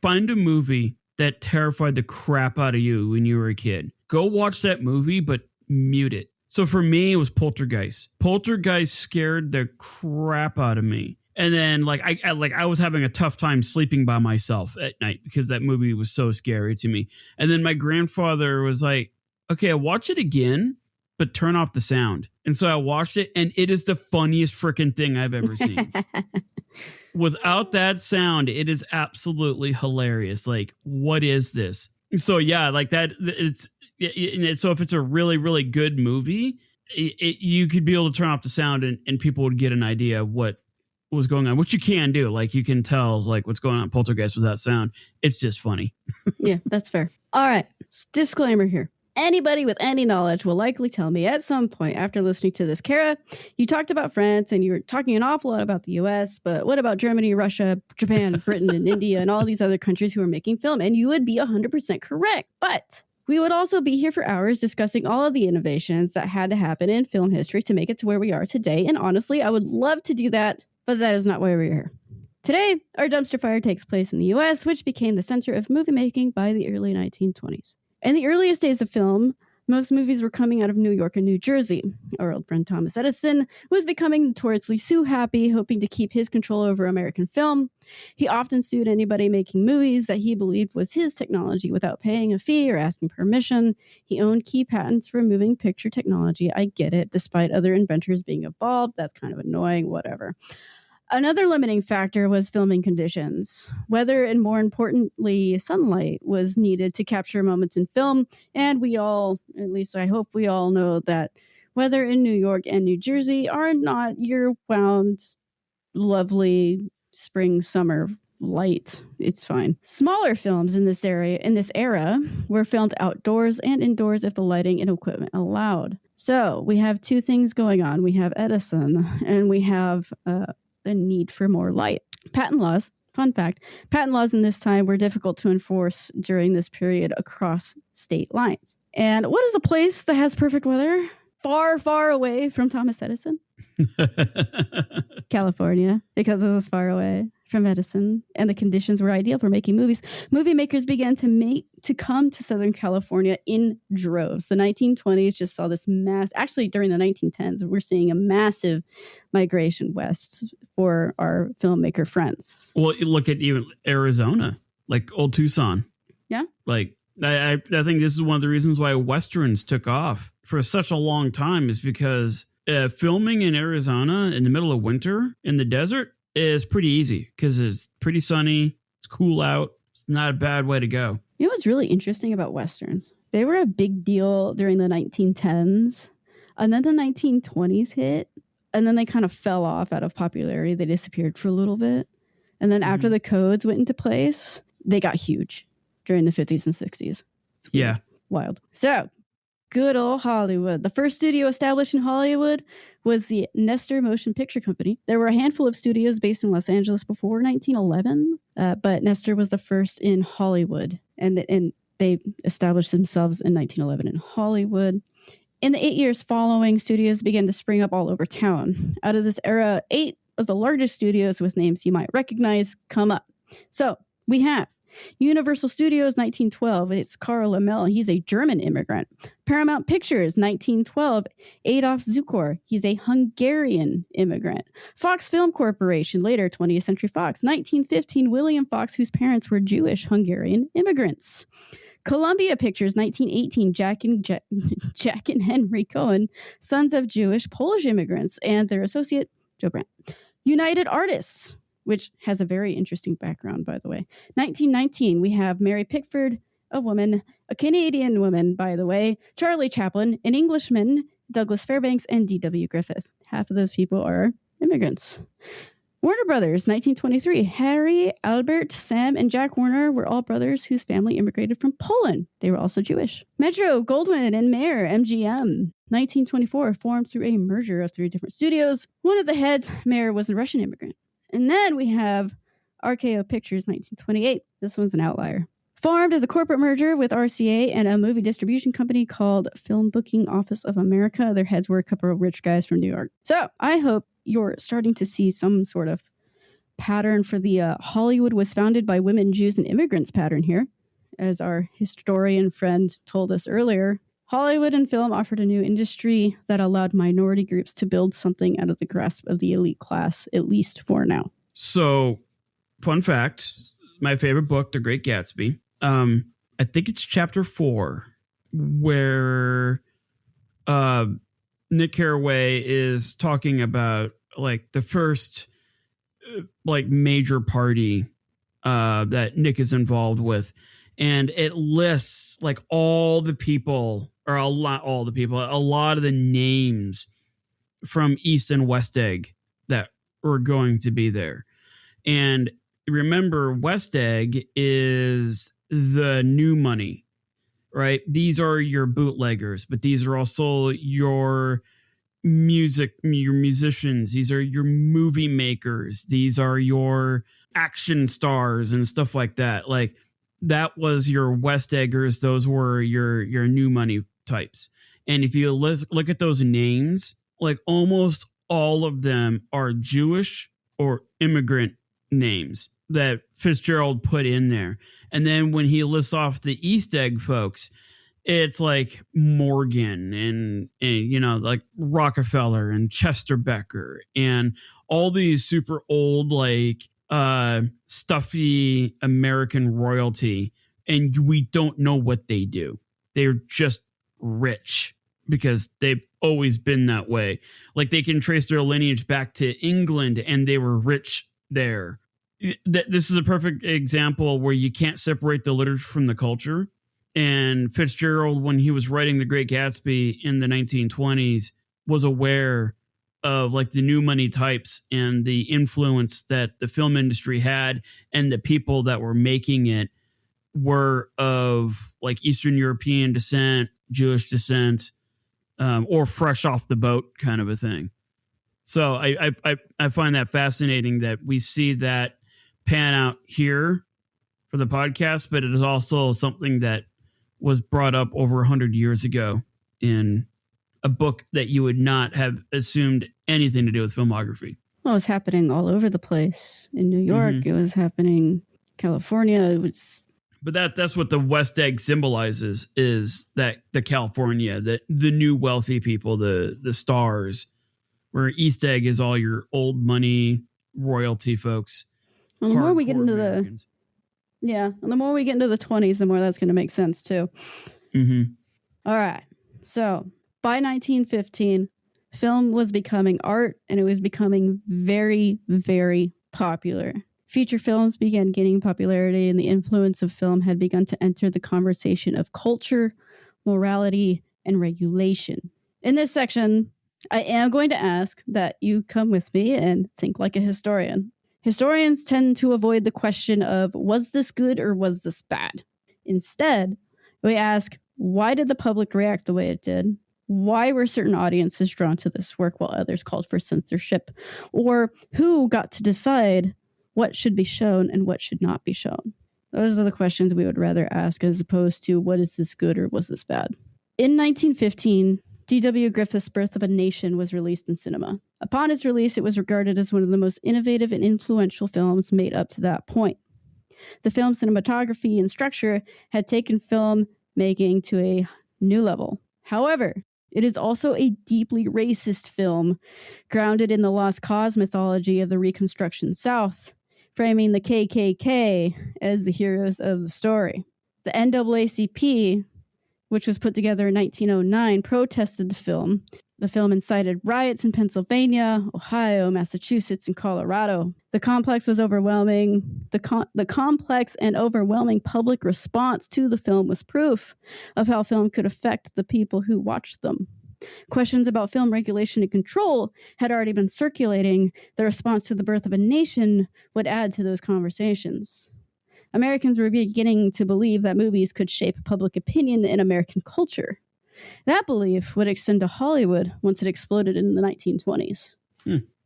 find a movie that terrified the crap out of you when you were a kid, go watch that movie, but mute it. So for me, it was Poltergeist. Poltergeist scared the crap out of me. And then I was having a tough time sleeping by myself at night because that movie was so scary to me. And then my grandfather was like, okay, watch it again, but turn off the sound. And so I watched it, and it is the funniest freaking thing I've ever seen. Without that sound, it is absolutely hilarious. Like, what is this? So yeah, like that. So if it's a really, really good movie, you could be able to turn off the sound, and people would get an idea of what was going on, which you can do. Like, you can tell like what's going on in Poltergeist without sound. It's just funny. Yeah, that's fair. All right. Disclaimer here. Anybody with any knowledge will likely tell me at some point after listening to this, Kara, you talked about France and you were talking an awful lot about the US, but what about Germany, Russia, Japan, Britain, and India, and all these other countries who are making film? And you would be 100% correct. But we would also be here for hours discussing all of the innovations that had to happen in film history to make it to where we are today. And honestly, I would love to do that, but that is not why we're here. Today, our dumpster fire takes place in the US, which became the center of movie making by the early 1920s. In the earliest days of film, most movies were coming out of New York and New Jersey. Our old friend Thomas Edison was becoming notoriously sue-happy, hoping to keep his control over American film. He often sued anybody making movies that he believed was his technology without paying a fee or asking permission. He owned key patents for moving picture technology. I get it, despite other inventors being involved. That's kind of annoying, whatever. Another limiting factor was filming conditions. Weather and, more importantly, sunlight was needed to capture moments in film. And we all, at least I hope we all know that weather in New York and New Jersey are not year-round, lovely spring, summer light. It's fine. Smaller films in this era were filmed outdoors and indoors if the lighting and equipment allowed. So we have two things going on. We have Edison and we have the need for more light. Patent laws, fun fact, patent laws in this time were difficult to enforce during this period across state lines. And what is a place that has perfect weather? Far, far away from Thomas Edison? California, because it was far away from Edison and the conditions were ideal for making movies. Movie makers began to come to Southern California in droves. The 1920s just saw this actually during the 1910s, we're seeing a massive migration west for our filmmaker friends. Well, you look at even Arizona, like old Tucson. Yeah. Like, I think this is one of the reasons why Westerns took off for such a long time, is because filming in Arizona in the middle of winter in the desert is pretty easy because it's pretty sunny. It's cool out. It's not a bad way to go. You know what's really interesting about Westerns? They were a big deal during the 1910s, and then the 1920s hit, and then they kind of fell off out of popularity. They disappeared for a little bit. And then after the codes went into place, they got huge during the 50s and 60s. Yeah. Wild. So, good old Hollywood. The first studio established in Hollywood was the Nestor Motion Picture Company. There were a handful of studios based in Los Angeles before 1911, but Nestor was the first in Hollywood, and they established themselves in 1911 in Hollywood. In the 8 years following, studios began to spring up all over town. Out of this era, 8 of the largest studios with names you might recognize come up. So we have Universal Studios, 1912. It's Karl Lammel. He's a German immigrant. Paramount Pictures, 1912. Adolf Zukor. He's a Hungarian immigrant. Fox Film Corporation, later 20th Century Fox, 1915. William Fox, whose parents were Jewish Hungarian immigrants. Columbia Pictures, 1918. Jack and Henry Cohen, sons of Jewish Polish immigrants, and their associate, Joe Brandt. United Artists, which has a very interesting background, by the way. 1919, we have Mary Pickford, a woman, a Canadian woman, by the way, Charlie Chaplin, an Englishman, Douglas Fairbanks, and D.W. Griffith. Half of those people are immigrants. Warner Brothers, 1923. Harry, Albert, Sam, and Jack Warner were all brothers whose family immigrated from Poland. They were also Jewish. Metro, Goldwyn, and Mayer, MGM. 1924, formed through a merger of 3 different studios. One of the heads, Mayer, was a Russian immigrant. And then we have RKO Pictures, 1928. This one's an outlier. Formed as a corporate merger with RCA and a movie distribution company called Film Booking Office of America. Their heads were a couple of rich guys from New York. So I hope you're starting to see some sort of pattern for the Hollywood was founded by women, Jews, and immigrants pattern here. As our historian friend told us earlier, Hollywood and film offered a new industry that allowed minority groups to build something out of the grasp of the elite class, at least for now. So, fun fact, my favorite book, The Great Gatsby. I think it's chapter 4, where Nick Carraway is talking about like the first like major party that Nick is involved with. And it lists like all the people, or a lot of the names from East and West Egg that were going to be there. And remember, West Egg is the new money, right? These are your bootleggers, but these are also your musicians. These are your movie makers. These are your action stars and stuff like that. Like, that was your West Eggers. Those were your new money types. And if you look at those names, like almost all of them are Jewish or immigrant names that Fitzgerald put in there. And then when he lists off the East Egg folks, it's like Morgan and you know, like Rockefeller and Chester Becker and all these super old, like stuffy American royalty, and we don't know what they do. They're just rich because they've always been that way. Like, they can trace their lineage back to England and they were rich there. This is a perfect example where you can't separate the literature from the culture. And Fitzgerald, when he was writing The Great Gatsby in the 1920s, was aware of like the new money types and the influence that the film industry had, and the people that were making it were of like Eastern European descent, Jewish descent, or fresh off the boat kind of a thing. So I find that fascinating that we see that pan out here for the podcast, but it is also something that was brought up over 100 years ago in a book that you would not have assumed anything to do with filmography. Well, it's happening all over the place. In New York, It was happening in California. It was... But that's what the West Egg symbolizes, is that the California, the new wealthy people, the stars, where East Egg is all your old money royalty folks. Well, the more we get into Americans. And the more we get into the 20s, the more that's going to make sense too. All right. So by 1915, film was becoming art, and it was becoming very, very popular. Feature films began gaining popularity, and the influence of film had begun to enter the conversation of culture, morality, and regulation. In this section, I am going to ask that you come with me and think like a historian. Historians tend to avoid the question of, was this good or was this bad? Instead, we ask, why did the public react the way it did? Why were certain audiences drawn to this work while others called for censorship? Or who got to decide what should be shown and what should not be shown? Those are the questions we would rather ask, as opposed to, what is this good or was this bad? In 1915, D.W. Griffith's Birth of a Nation was released in cinema. Upon its release, it was regarded as one of the most innovative and influential films made up to that point. The film's cinematography and structure had taken film making to a new level. However, it is also a deeply racist film, grounded in the Lost Cause mythology of the Reconstruction South, framing the KKK as the heroes of the story. The NAACP, which was put together in 1909, protested the film. The film incited riots in Pennsylvania, Ohio, Massachusetts, and Colorado. The complex was overwhelming. The complex and overwhelming public response to the film was proof of how film could affect the people who watched them. Questions about film regulation and control had already been circulating. The response to The Birth of a Nation would add to those conversations. Americans were beginning to believe that movies could shape public opinion in American culture. That belief would extend to Hollywood once it exploded in the 1920s.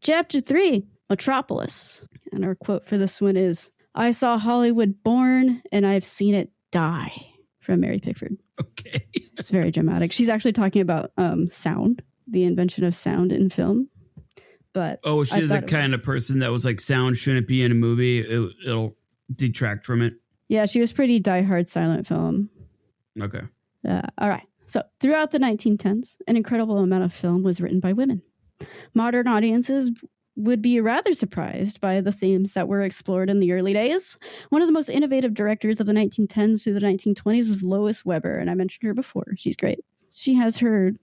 Chapter 3, Metropolis. And our quote for this one is, "I saw Hollywood born, and I've seen it die," from Mary Pickford. Okay. It's very dramatic. She's actually talking about sound, the invention of sound in film. But was she the kind of person that was like, sound shouldn't be in a movie? It'll detract from it. Yeah, she was pretty diehard silent film. Okay. All right. So throughout the 1910s, an incredible amount of film was written by women. Modern audiences would be rather surprised by the themes that were explored in the early days. One of the most innovative directors of the 1910s through the 1920s was Lois Weber, and I mentioned her before. She's great. She has her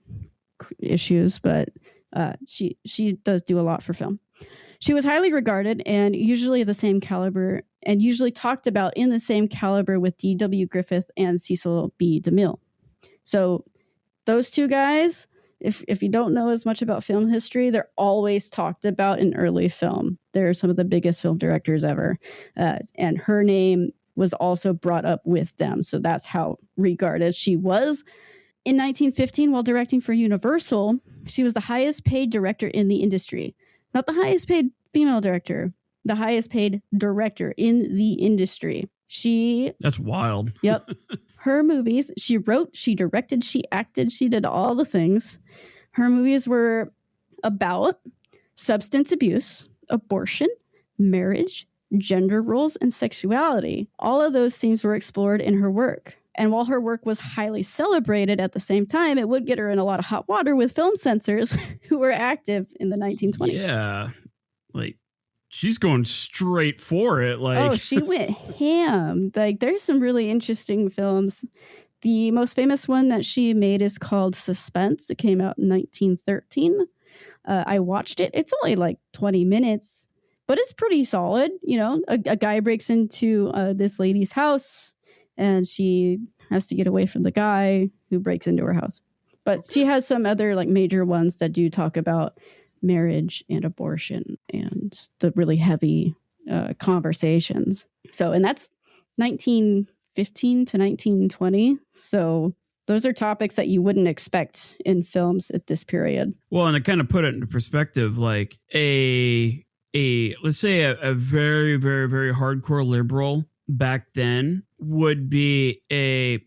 issues, but she does do a lot for film. She was highly regarded and usually the same caliber, and usually talked about in the same caliber with D.W. Griffith and Cecil B. DeMille. So those two guys, if you don't know as much about film history, they're always talked about in early film. They're some of the biggest film directors ever. And her name was also brought up with them. So that's how regarded she was. In 1915, while directing for Universal, she was the highest paid director in the industry. Not the highest paid female director, the highest paid director in the industry. That's wild. Yep. Her movies, she wrote, she directed, she acted, she did all the things. Her movies were about substance abuse, abortion, marriage, gender roles, and sexuality. All of those themes were explored in her work. And while her work was highly celebrated at the same time, it would get her in a lot of hot water with film censors who were active in the 1920s. Yeah. Like, she's going straight for it. Like, oh, she went ham. Like, there's some really interesting films. The most famous one that she made is called Suspense. It came out in 1913. I watched it. It's only like 20 minutes, but it's pretty solid. You know, a guy breaks into this lady's house, and she has to get away from the guy who breaks into her house. But she has some other like major ones that do talk about marriage and abortion and the really heavy conversations. So, and that's 1915 to 1920. So those are topics that you wouldn't expect in films at this period. Well, and to kind of put it into perspective, like let's say a very, very, very hardcore liberal back then would be a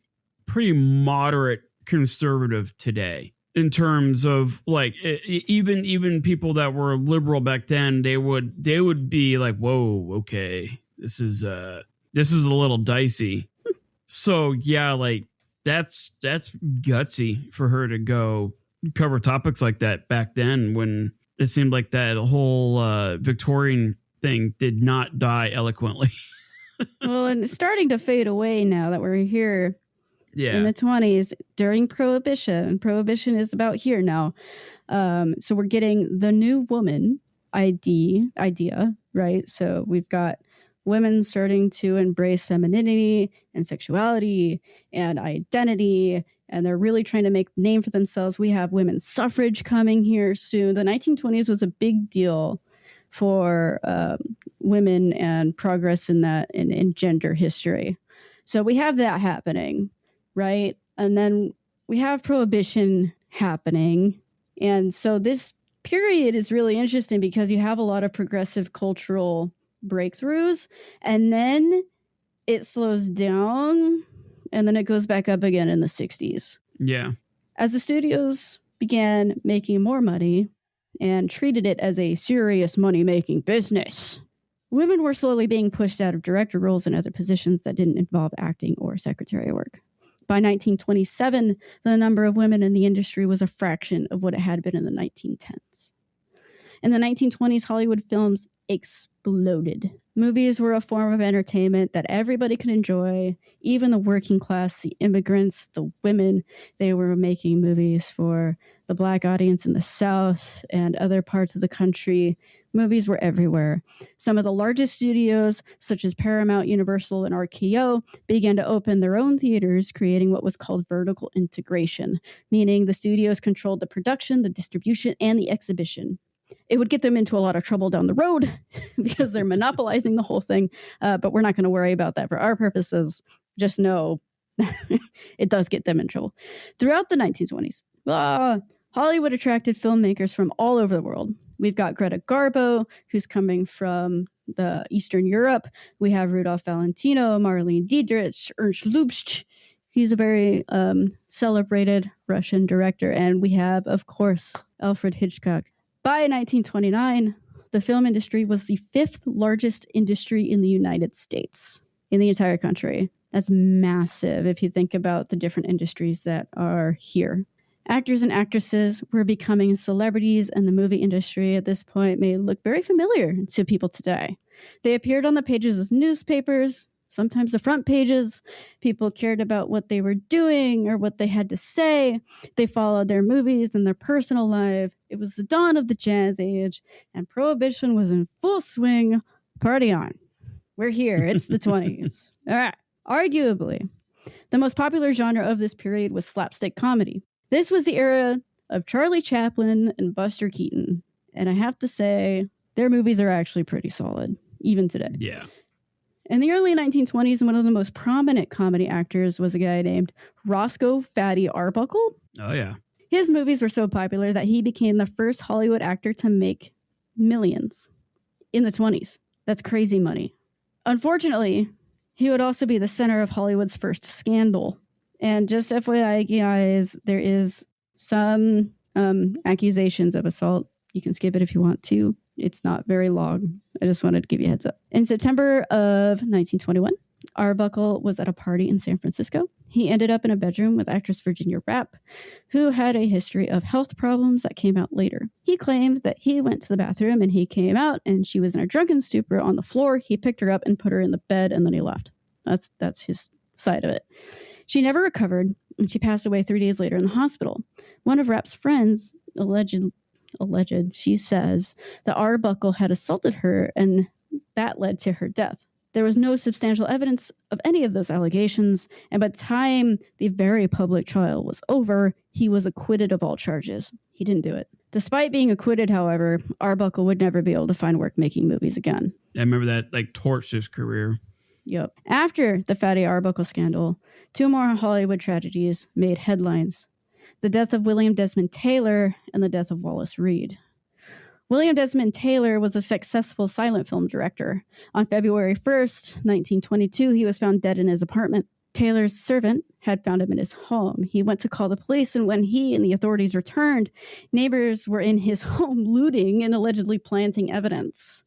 pretty moderate conservative today. In terms of like even people that were liberal back then, they would be like, whoa, okay, this is a little dicey. So yeah, like that's gutsy for her to go cover topics like that back then, when it seemed like that whole Victorian thing did not die eloquently. Well, and it's starting to fade away now that we're here. Yeah. In the 20s during Prohibition. Prohibition is about here now. So we're getting the new woman idea, right? So we've got women starting to embrace femininity and sexuality and identity, and they're really trying to make a name for themselves. We have women's suffrage coming here soon. The 1920s was a big deal for women and progress in that in gender history. So we have that happening. Right. And then we have Prohibition happening. And so this period is really interesting because you have a lot of progressive cultural breakthroughs, and then it slows down, and then it goes back up again in the 60s. Yeah. As the studios began making more money and treated it as a serious money-making business, women were slowly being pushed out of director roles and other positions that didn't involve acting or secretary work. By 1927, the number of women in the industry was a fraction of what it had been in the 1910s. In the 1920s, Hollywood films exploded. Movies were a form of entertainment that everybody could enjoy, even the working class, the immigrants, the women. They were making movies for the Black audience in the South and other parts of the country. Movies were everywhere. Some of the largest studios, such as Paramount, Universal, and RKO, began to open their own theaters, creating what was called vertical integration, meaning the studios controlled the production, the distribution, and the exhibition. It would get them into a lot of trouble down the road because they're monopolizing the whole thing, but we're not going to worry about that for our purposes. Just know it does get them in trouble. Throughout the 1920s, Hollywood attracted filmmakers from all over the world. We've got Greta Garbo, who's coming from the Eastern Europe. We have Rudolph Valentino, Marlene Dietrich, Ernst Lubitsch. He's a very celebrated Russian director. And we have, of course, Alfred Hitchcock. By 1929, the film industry was the fifth largest industry in the United States, in the entire country. That's massive if you think about the different industries that are here. Actors and actresses were becoming celebrities, and the movie industry at this point may look very familiar to people today. They appeared on the pages of newspapers, sometimes the front pages. People cared about what they were doing or what they had to say. They followed their movies and their personal life. It was the dawn of the Jazz Age, and Prohibition was in full swing. Party on. We're here. It's the 20s. All right. Arguably, the most popular genre of this period was slapstick comedy. This was the era of Charlie Chaplin and Buster Keaton. And I have to say, their movies are actually pretty solid, even today. Yeah. In the early 1920s, one of the most prominent comedy actors was a guy named Roscoe Fatty Arbuckle. Oh, yeah. His movies were so popular that he became the first Hollywood actor to make millions in the 20s. That's crazy money. Unfortunately, he would also be the center of Hollywood's first scandal. And just FYI, guys, there is some accusations of assault. You can skip it if you want to. It's not very long. I just wanted to give you a heads up. In September of 1921, Arbuckle was at a party in San Francisco. He ended up in a bedroom with actress Virginia Rapp, who had a history of health problems that came out later. He claimed that he went to the bathroom and he came out and she was in a drunken stupor on the floor. He picked her up and put her in the bed and then he left. That's his side of it. She never recovered and she passed away 3 days later in the hospital. One of Rapp's friends alleged, she says, that Arbuckle had assaulted her and that led to her death. There was no substantial evidence of any of those allegations, and by the time the very public trial was over, he was acquitted of all charges. He didn't do it. Despite being acquitted, however, Arbuckle would never be able to find work making movies again. I remember that, torched his career. Yep. After the Fatty Arbuckle scandal, two more Hollywood tragedies made headlines: the death of William Desmond Taylor and the death of Wallace Reid. William Desmond Taylor was a successful silent film director. On February 1st, 1922, he was found dead in his apartment. Taylor's servant had found him in his home. He went to call the police, and when he and the authorities returned, neighbors were in his home looting and allegedly planting evidence.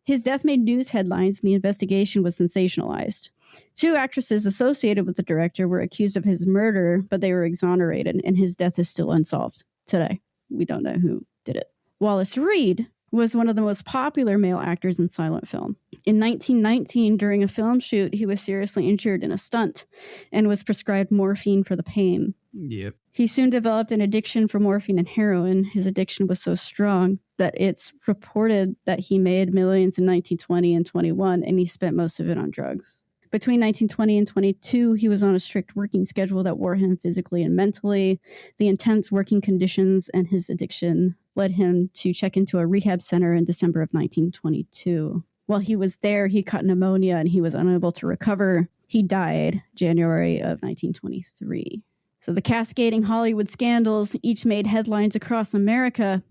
His death made news headlines, and the investigation was sensationalized. Two actresses associated with the director were accused of his murder, but they were exonerated, and his death is still unsolved today. We don't know who did it. Wallace Reid was one of the most popular male actors in silent film. In 1919, during a film shoot, he was seriously injured in a stunt and was prescribed morphine for the pain. Yep. He soon developed an addiction for morphine and heroin. His addiction was so strong that it's reported that he made millions in 1920 and 21, and he spent most of it on drugs. Between 1920 and 22, he was on a strict working schedule that wore him physically and mentally. The intense working conditions and his addiction led him to check into a rehab center in December of 1922. While he was there, he caught pneumonia and he was unable to recover. He died January of 1923. So the cascading Hollywood scandals each made headlines across America.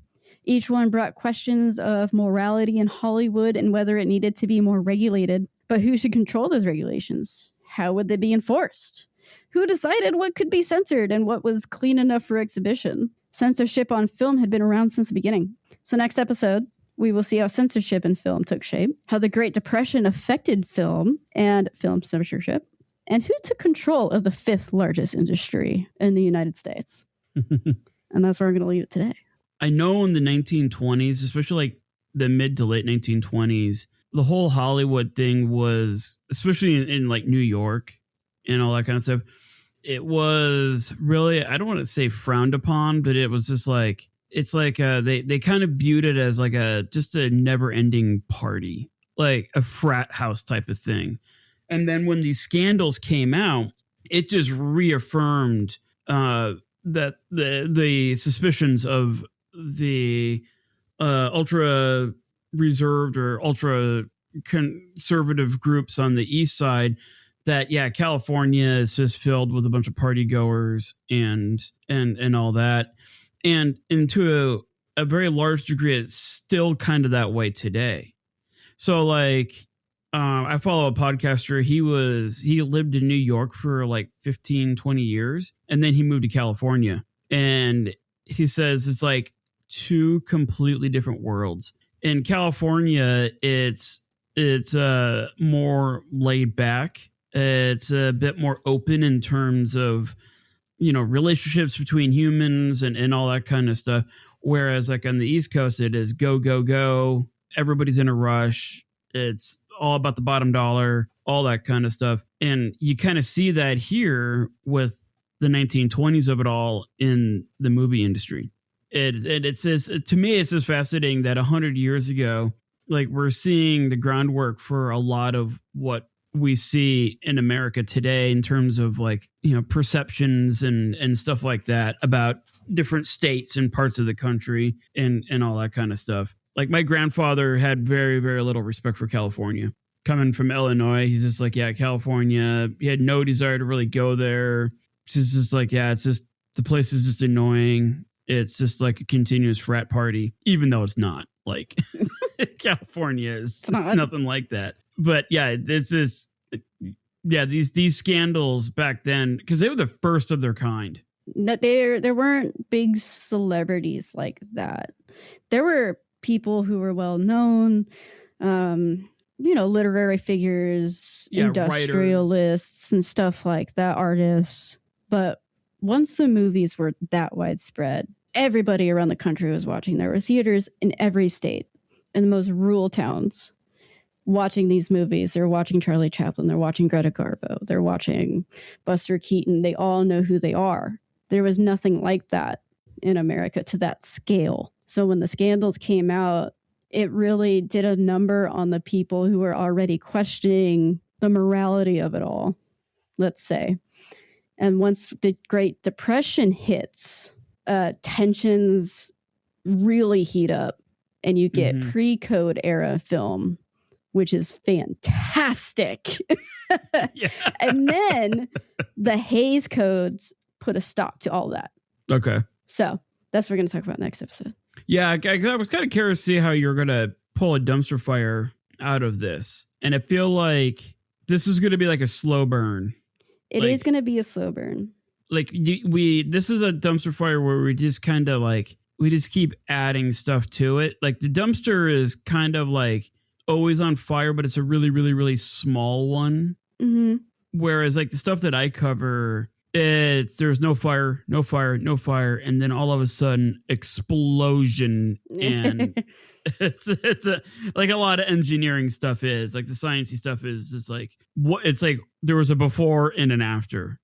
Each one brought questions of morality in Hollywood and whether it needed to be more regulated. But who should control those regulations? How would they be enforced? Who decided what could be censored and what was clean enough for exhibition? Censorship on film had been around since the beginning. So next episode, we will see how censorship in film took shape, how the Great Depression affected film and film censorship, and who took control of the fifth largest industry in the United States. And that's where we're going to leave it today. I know in the 1920s, especially the mid to late 1920s, the whole Hollywood thing was, especially in New York and all that kind of stuff, it was really, I don't want to say frowned upon, but it was just they kind of viewed it as just a never ending party, like a frat house type of thing. And then when these scandals came out, it just reaffirmed that the suspicions of the ultra reserved or ultra conservative groups on the east side, that California is just filled with a bunch of party goers and all that, and to a very large degree it's still kind of that way today. So I follow a podcaster. He lived in New York for 15-20 years, and then he moved to California, and he says it's two completely different worlds. In California, it's more laid back. It's a bit more open in terms of, relationships between humans and all that kind of stuff. Whereas like on the East Coast, it is go, go, go. Everybody's in a rush. It's all about the bottom dollar, all that kind of stuff. And you kind of see that here with the 1920s of it all in the movie industry. It's just, to me, it's just fascinating that 100 years ago, like we're seeing the groundwork for a lot of what we see in America today in terms of like, perceptions and stuff like that about different states and parts of the country and all that kind of stuff. Like my grandfather had very, very little respect for California. Coming from Illinois, he's just like, yeah, California. He had no desire to really go there. It's just like, yeah, it's just, the place is just annoying. It's just like a continuous frat party, even though it's not. Like California is nothing like that. But yeah, this is, yeah, these scandals back then, because they were the first of their kind. No, there weren't big celebrities like that. There were people who were well known, literary figures, industrialists, writers, and stuff like that, artists. But once the movies were that widespread, everybody around the country was watching. There were theaters in every state, in the most rural towns, watching these movies. They're watching Charlie Chaplin. They're watching Greta Garbo. They're watching Buster Keaton. They all know who they are. There was nothing like that in America to that scale. So when the scandals came out, it really did a number on the people who were already questioning the morality of it all, let's say. And once the Great Depression hits, tensions really heat up, and you get pre-code era film, which is fantastic. Yeah. And then the Hays Codes put a stop to all that. Okay. So that's what we're going to talk about next episode. Yeah, I was kind of curious to see how you're going to pull a dumpster fire out of this. And I feel like this is going to be like a slow burn. It is going to be a slow burn. Like this is a dumpster fire where we just kind of like, we just keep adding stuff to it. Like the dumpster is kind of like always on fire, but it's a really, really, really small one. Mm-hmm. Whereas like the stuff that I cover, there's no fire, no fire, no fire. And then all of a sudden explosion. And it's like a lot of engineering stuff is like the sciencey stuff is just like what it's like. There was a before and an after.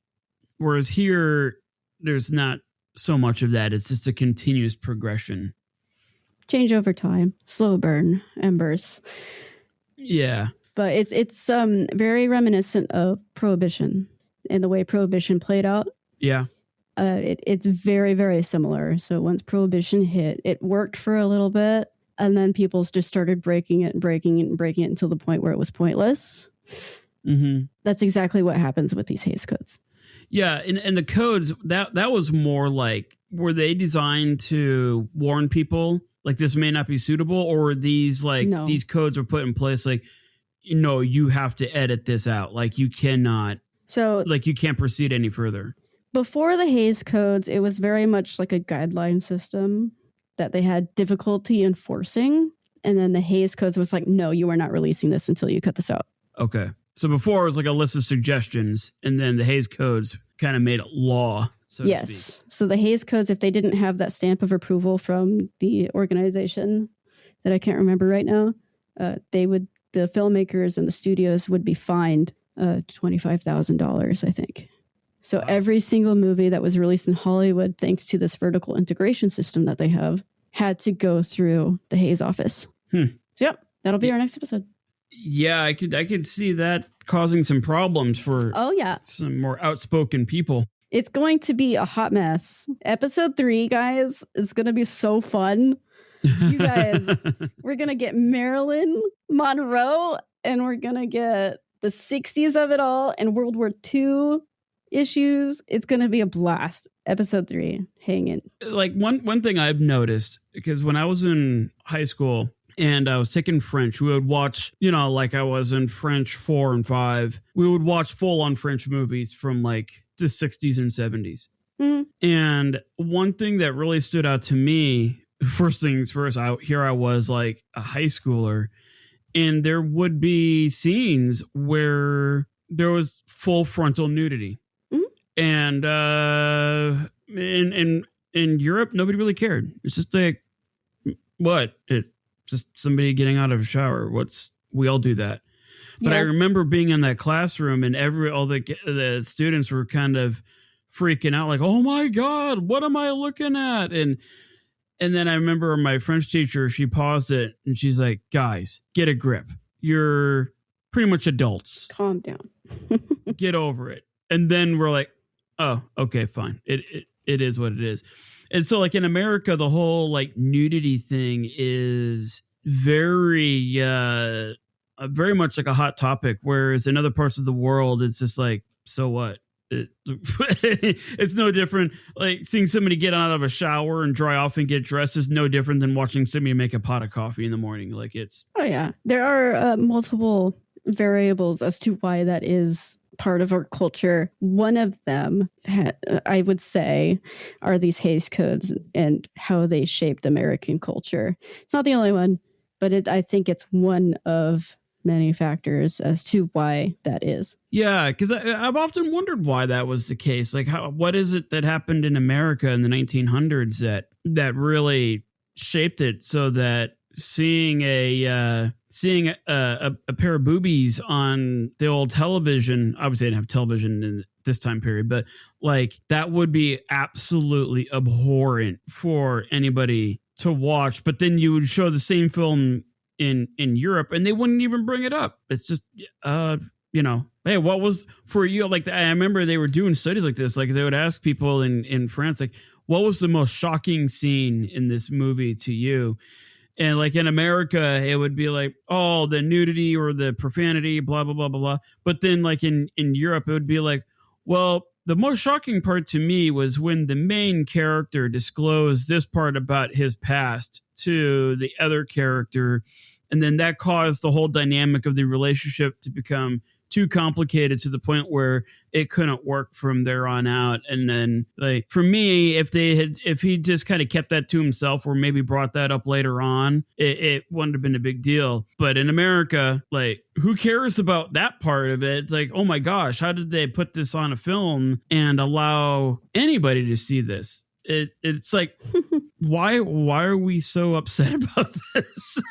Whereas here, there's not so much of that. It's just a continuous progression. Change over time, slow burn, embers. Yeah. But it's very reminiscent of Prohibition and the way Prohibition played out. Yeah. It's very, very similar. So once Prohibition hit, it worked for a little bit. And then people just started breaking it until the point where it was pointless. Mm-hmm. That's exactly what happens with these Hays Codes. Yeah, and the codes, that was more like, were they designed to warn people like this may not be suitable, or these these codes were put in place like, you have to edit this out, like you cannot, so like you can't proceed any further. Before the Hays Codes, it was very much like a guideline system that they had difficulty enforcing, and then the Hays Codes was like, no, you are not releasing this until you cut this out. Okay. So before it was like a list of suggestions, and then the Hays Codes kind of made it law. So to speak. So the Hays Codes, if they didn't have that stamp of approval from the organization that I can't remember right now, the filmmakers and the studios would be fined $25,000, I think. So every single movie that was released in Hollywood, thanks to this vertical integration system that they have, had to go through the Hays office. So yep, that'll be our next episode. Yeah, I could see that causing some problems for some more outspoken people. It's going to be a hot mess. Episode 3, guys, is going to be so fun. You guys, we're going to get Marilyn Monroe, and we're going to get the 60s of it all and World War II issues. It's going to be a blast. Episode 3, hang in. Like one thing I've noticed, because when I was in high school, and I was taking French, we would watch, like I was in French 4 and 5. We would watch full-on French movies from like the 60s and 70s. Mm-hmm. And one thing that really stood out to me, first things first, I was like a high schooler, and there would be scenes where there was full frontal nudity. And in Europe, nobody really cared. It's just like, what? It's just somebody getting out of a shower. We all do that. But I remember being in that classroom and all the students were kind of freaking out, like, oh my God, what am I looking at? And then I remember my French teacher, she paused it and she's like, guys, get a grip. You're pretty much adults. Calm down. Get over it. And then we're like, oh, okay, fine. It is what it is. And so like in America, the whole like nudity thing is very much like a hot topic, whereas in other parts of the world, it's just like, so what? It's no different. Like seeing somebody get out of a shower and dry off and get dressed is no different than watching somebody make a pot of coffee in the morning. Like it's. Oh yeah, there are multiple variables as to why that is part of our culture. One of them, I would say, are these Hays codes and how they shaped American culture. It's not the only one, but I think it's one of many factors as to why that is. Yeah, because I've often wondered why that was the case. Like, what is it that happened in America in the 1900s that really shaped it so that seeing a pair of boobies on the old television, obviously they didn't have television in this time period, but like that would be absolutely abhorrent for anybody to watch. But then you would show the same film in Europe and they wouldn't even bring it up. It's just, hey, what was for you? Like, I remember they were doing studies like this. Like they would ask people in France, like, what was the most shocking scene in this movie to you? And like in America, it would be like, oh, the nudity or the profanity, blah, blah, blah, blah, blah. But then like in Europe, it would be like, well, the most shocking part to me was when the main character disclosed this part about his past to the other character. And then that caused the whole dynamic of the relationship to become too complicated to the point where it couldn't work from there on out. And then like for me, if he just kind of kept that to himself or maybe brought that up later on, it wouldn't have been a big deal. But in America, like who cares about that part of it? Like, oh my gosh, how did they put this on a film and allow anybody to see this? It's like, why are we so upset about this?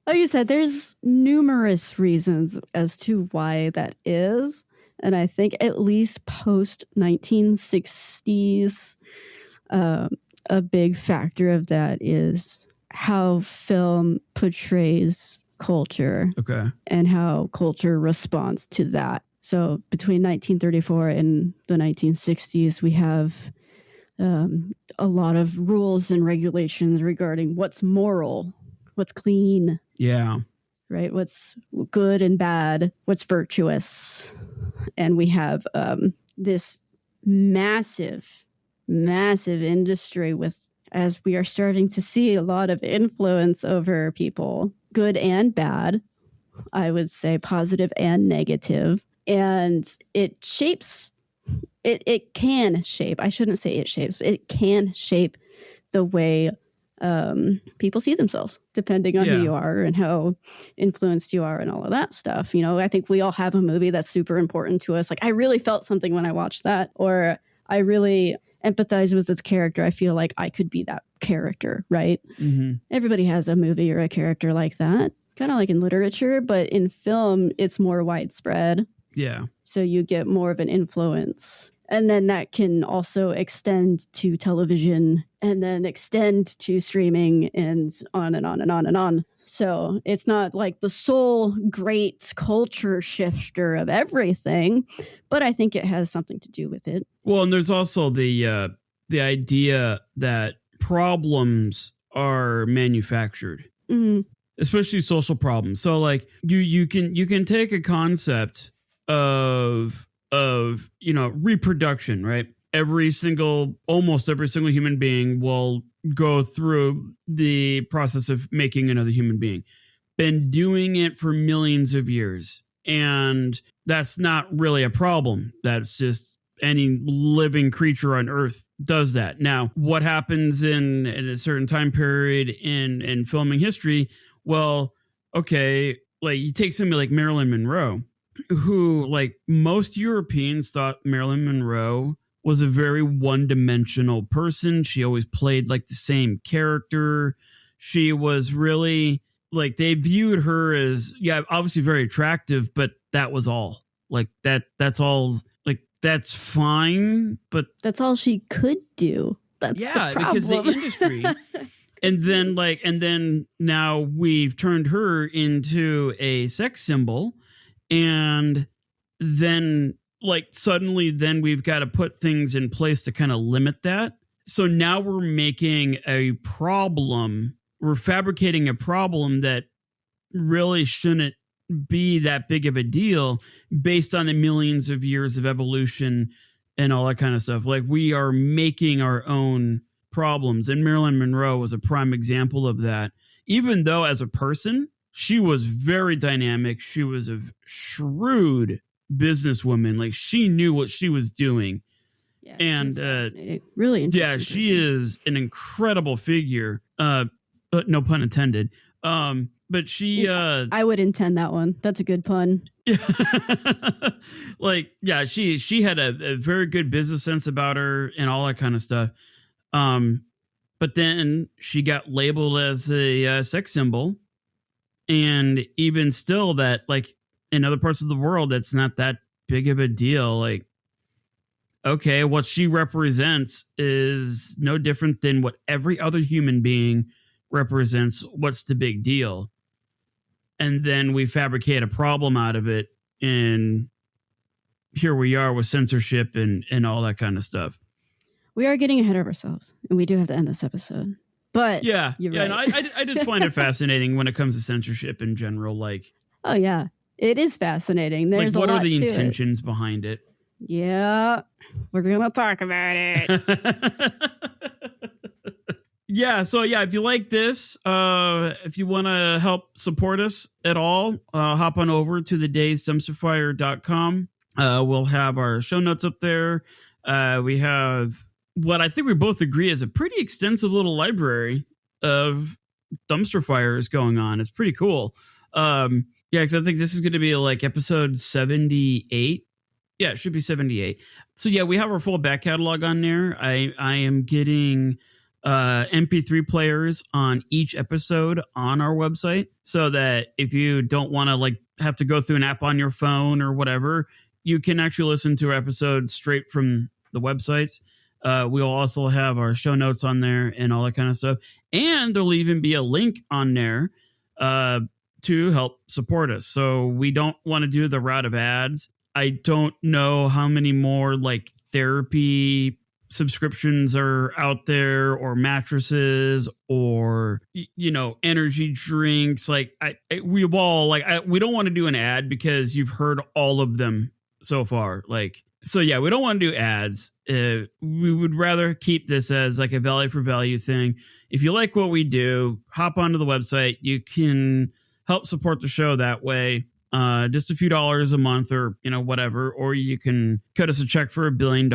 Like you said, there's numerous reasons as to why that is. And I think at least post 1960s, a big factor of that is how film portrays culture. Okay. And how culture responds to that. So between 1934 and the 1960s, we have a lot of rules and regulations regarding what's moral, what's clean. Yeah. Right. What's good and bad, what's virtuous. And we have this massive industry as we are starting to see a lot of influence over people, good and bad, I would say positive and negative. And it shapes, it can shape, I shouldn't say it shapes, but it can shape the way people see themselves, depending on who you are and how influenced you are and all of that stuff. I think we all have a movie that's super important to us. Like, I really felt something when I watched that, or I really empathize with this character. I feel like I could be that character, right? Mm-hmm. Everybody has a movie or a character like that, kind of like in literature, but in film, it's more widespread. Yeah. So you get more of an influence. And then that can also extend to television and then extend to streaming and on and on and on and on. So it's not like the sole great culture shifter of everything, but I think it has something to do with it. Well, and there's also the idea that problems are manufactured, especially social problems. So like you can take a concept of reproduction, right? Almost every single human being will go through the process of making another human being. Been doing it for millions of years. And that's not really a problem. That's just any living creature on Earth does that. Now, what happens in a certain time period in filming history? Well, okay, like you take somebody like Marilyn Monroe. who, like most Europeans, thought Marilyn Monroe was a very one-dimensional person. She always played like the same character. She was really like, they viewed her as, yeah, obviously very attractive, but that was all. Like that's all. Like that's fine, but that's all she could do. That's because the industry. And then now we've turned her into a sex symbol, and then like suddenly then we've got to put things in place to kind of limit that. So now we're making a problem. We're fabricating a problem that really shouldn't be that big of a deal based on the millions of years of evolution and all that kind of stuff. Like, we are making our own problems, and Marilyn Monroe was a prime example of that. Even though as a person, she was very dynamic. She was a shrewd businesswoman. Like, she knew what she was doing. Yeah, and really interesting. Yeah, she is an incredible figure. No pun intended. But she I would intend that one. That's a good pun. Like, yeah, she had a very good business sense about her and all that kind of stuff. But then she got labeled as a sex symbol, and even still, that like in other parts of the world, that's not that big of a deal. Like, okay, what she represents is no different than what every other human being represents. What's the big deal? And then we fabricate a problem out of it, and here we are with censorship and all that kind of stuff. We are getting ahead of ourselves, and we do have to end this episode. But yeah, you're right. And I just find it fascinating when it comes to censorship in general. Like, oh yeah, it is fascinating. There's like, what a lot are the to intentions behind it? Yeah, we're gonna talk about it. Yeah, so yeah, if you like this, if you want to help support us at all, hop on over to thedaysdumpsterfire.com. We'll have our show notes up there. We have what I think we both agree is a pretty extensive little library of dumpster fires going on. It's pretty cool. Yeah, because I think this is going to be like episode 78. Yeah, it should be 78. So yeah, we have our full back catalog on there. I am getting MP3 players on each episode on our website, so that if you don't want to like have to go through an app on your phone or whatever, you can actually listen to our episodes straight from the websites. We'll also have our show notes on there and all that kind of stuff. And there'll even be a link on there to help support us. So we don't want to do the route of ads. I don't know how many more like therapy subscriptions are out there, or mattresses, or energy drinks. Like we don't want to do an ad because you've heard all of them so far. Like, so yeah, we don't want to do ads. We would rather keep this as like a value for value thing. If you like what we do, hop onto the website. You can help support the show that way. Just a few dollars a month, or whatever, or you can cut us a check for $1 billion.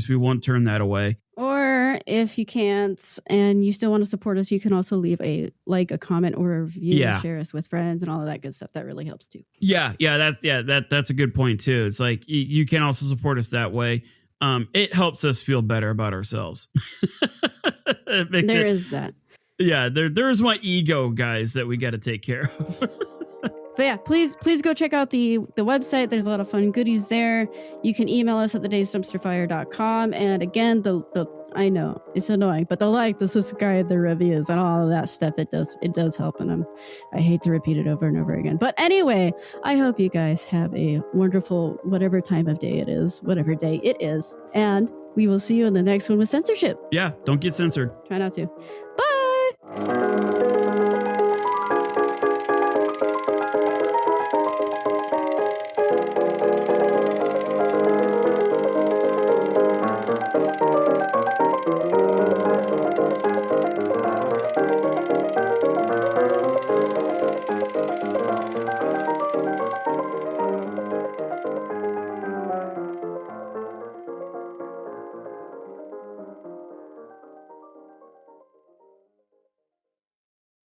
We won't turn that away. Or if you can't and you still want to support us, you can also leave a comment or a review, share us with friends and all of that good stuff. That really helps too. That's a good point too. It's like you can also support us that way. It helps us feel better about ourselves. There is that. Yeah, there's my ego, guys, that we got to take care of. But yeah, please go check out the website. There's a lot of fun goodies there. You can email us at thedaysdumpsterfire.com. And again, I know it's annoying, but the subscribe, the reviews, and all of that stuff, it does help. And I hate to repeat it over and over again. But anyway, I hope you guys have a wonderful whatever time of day it is, whatever day it is, and we will see you in the next one with censorship. Yeah, don't get censored. Try not to. Bye.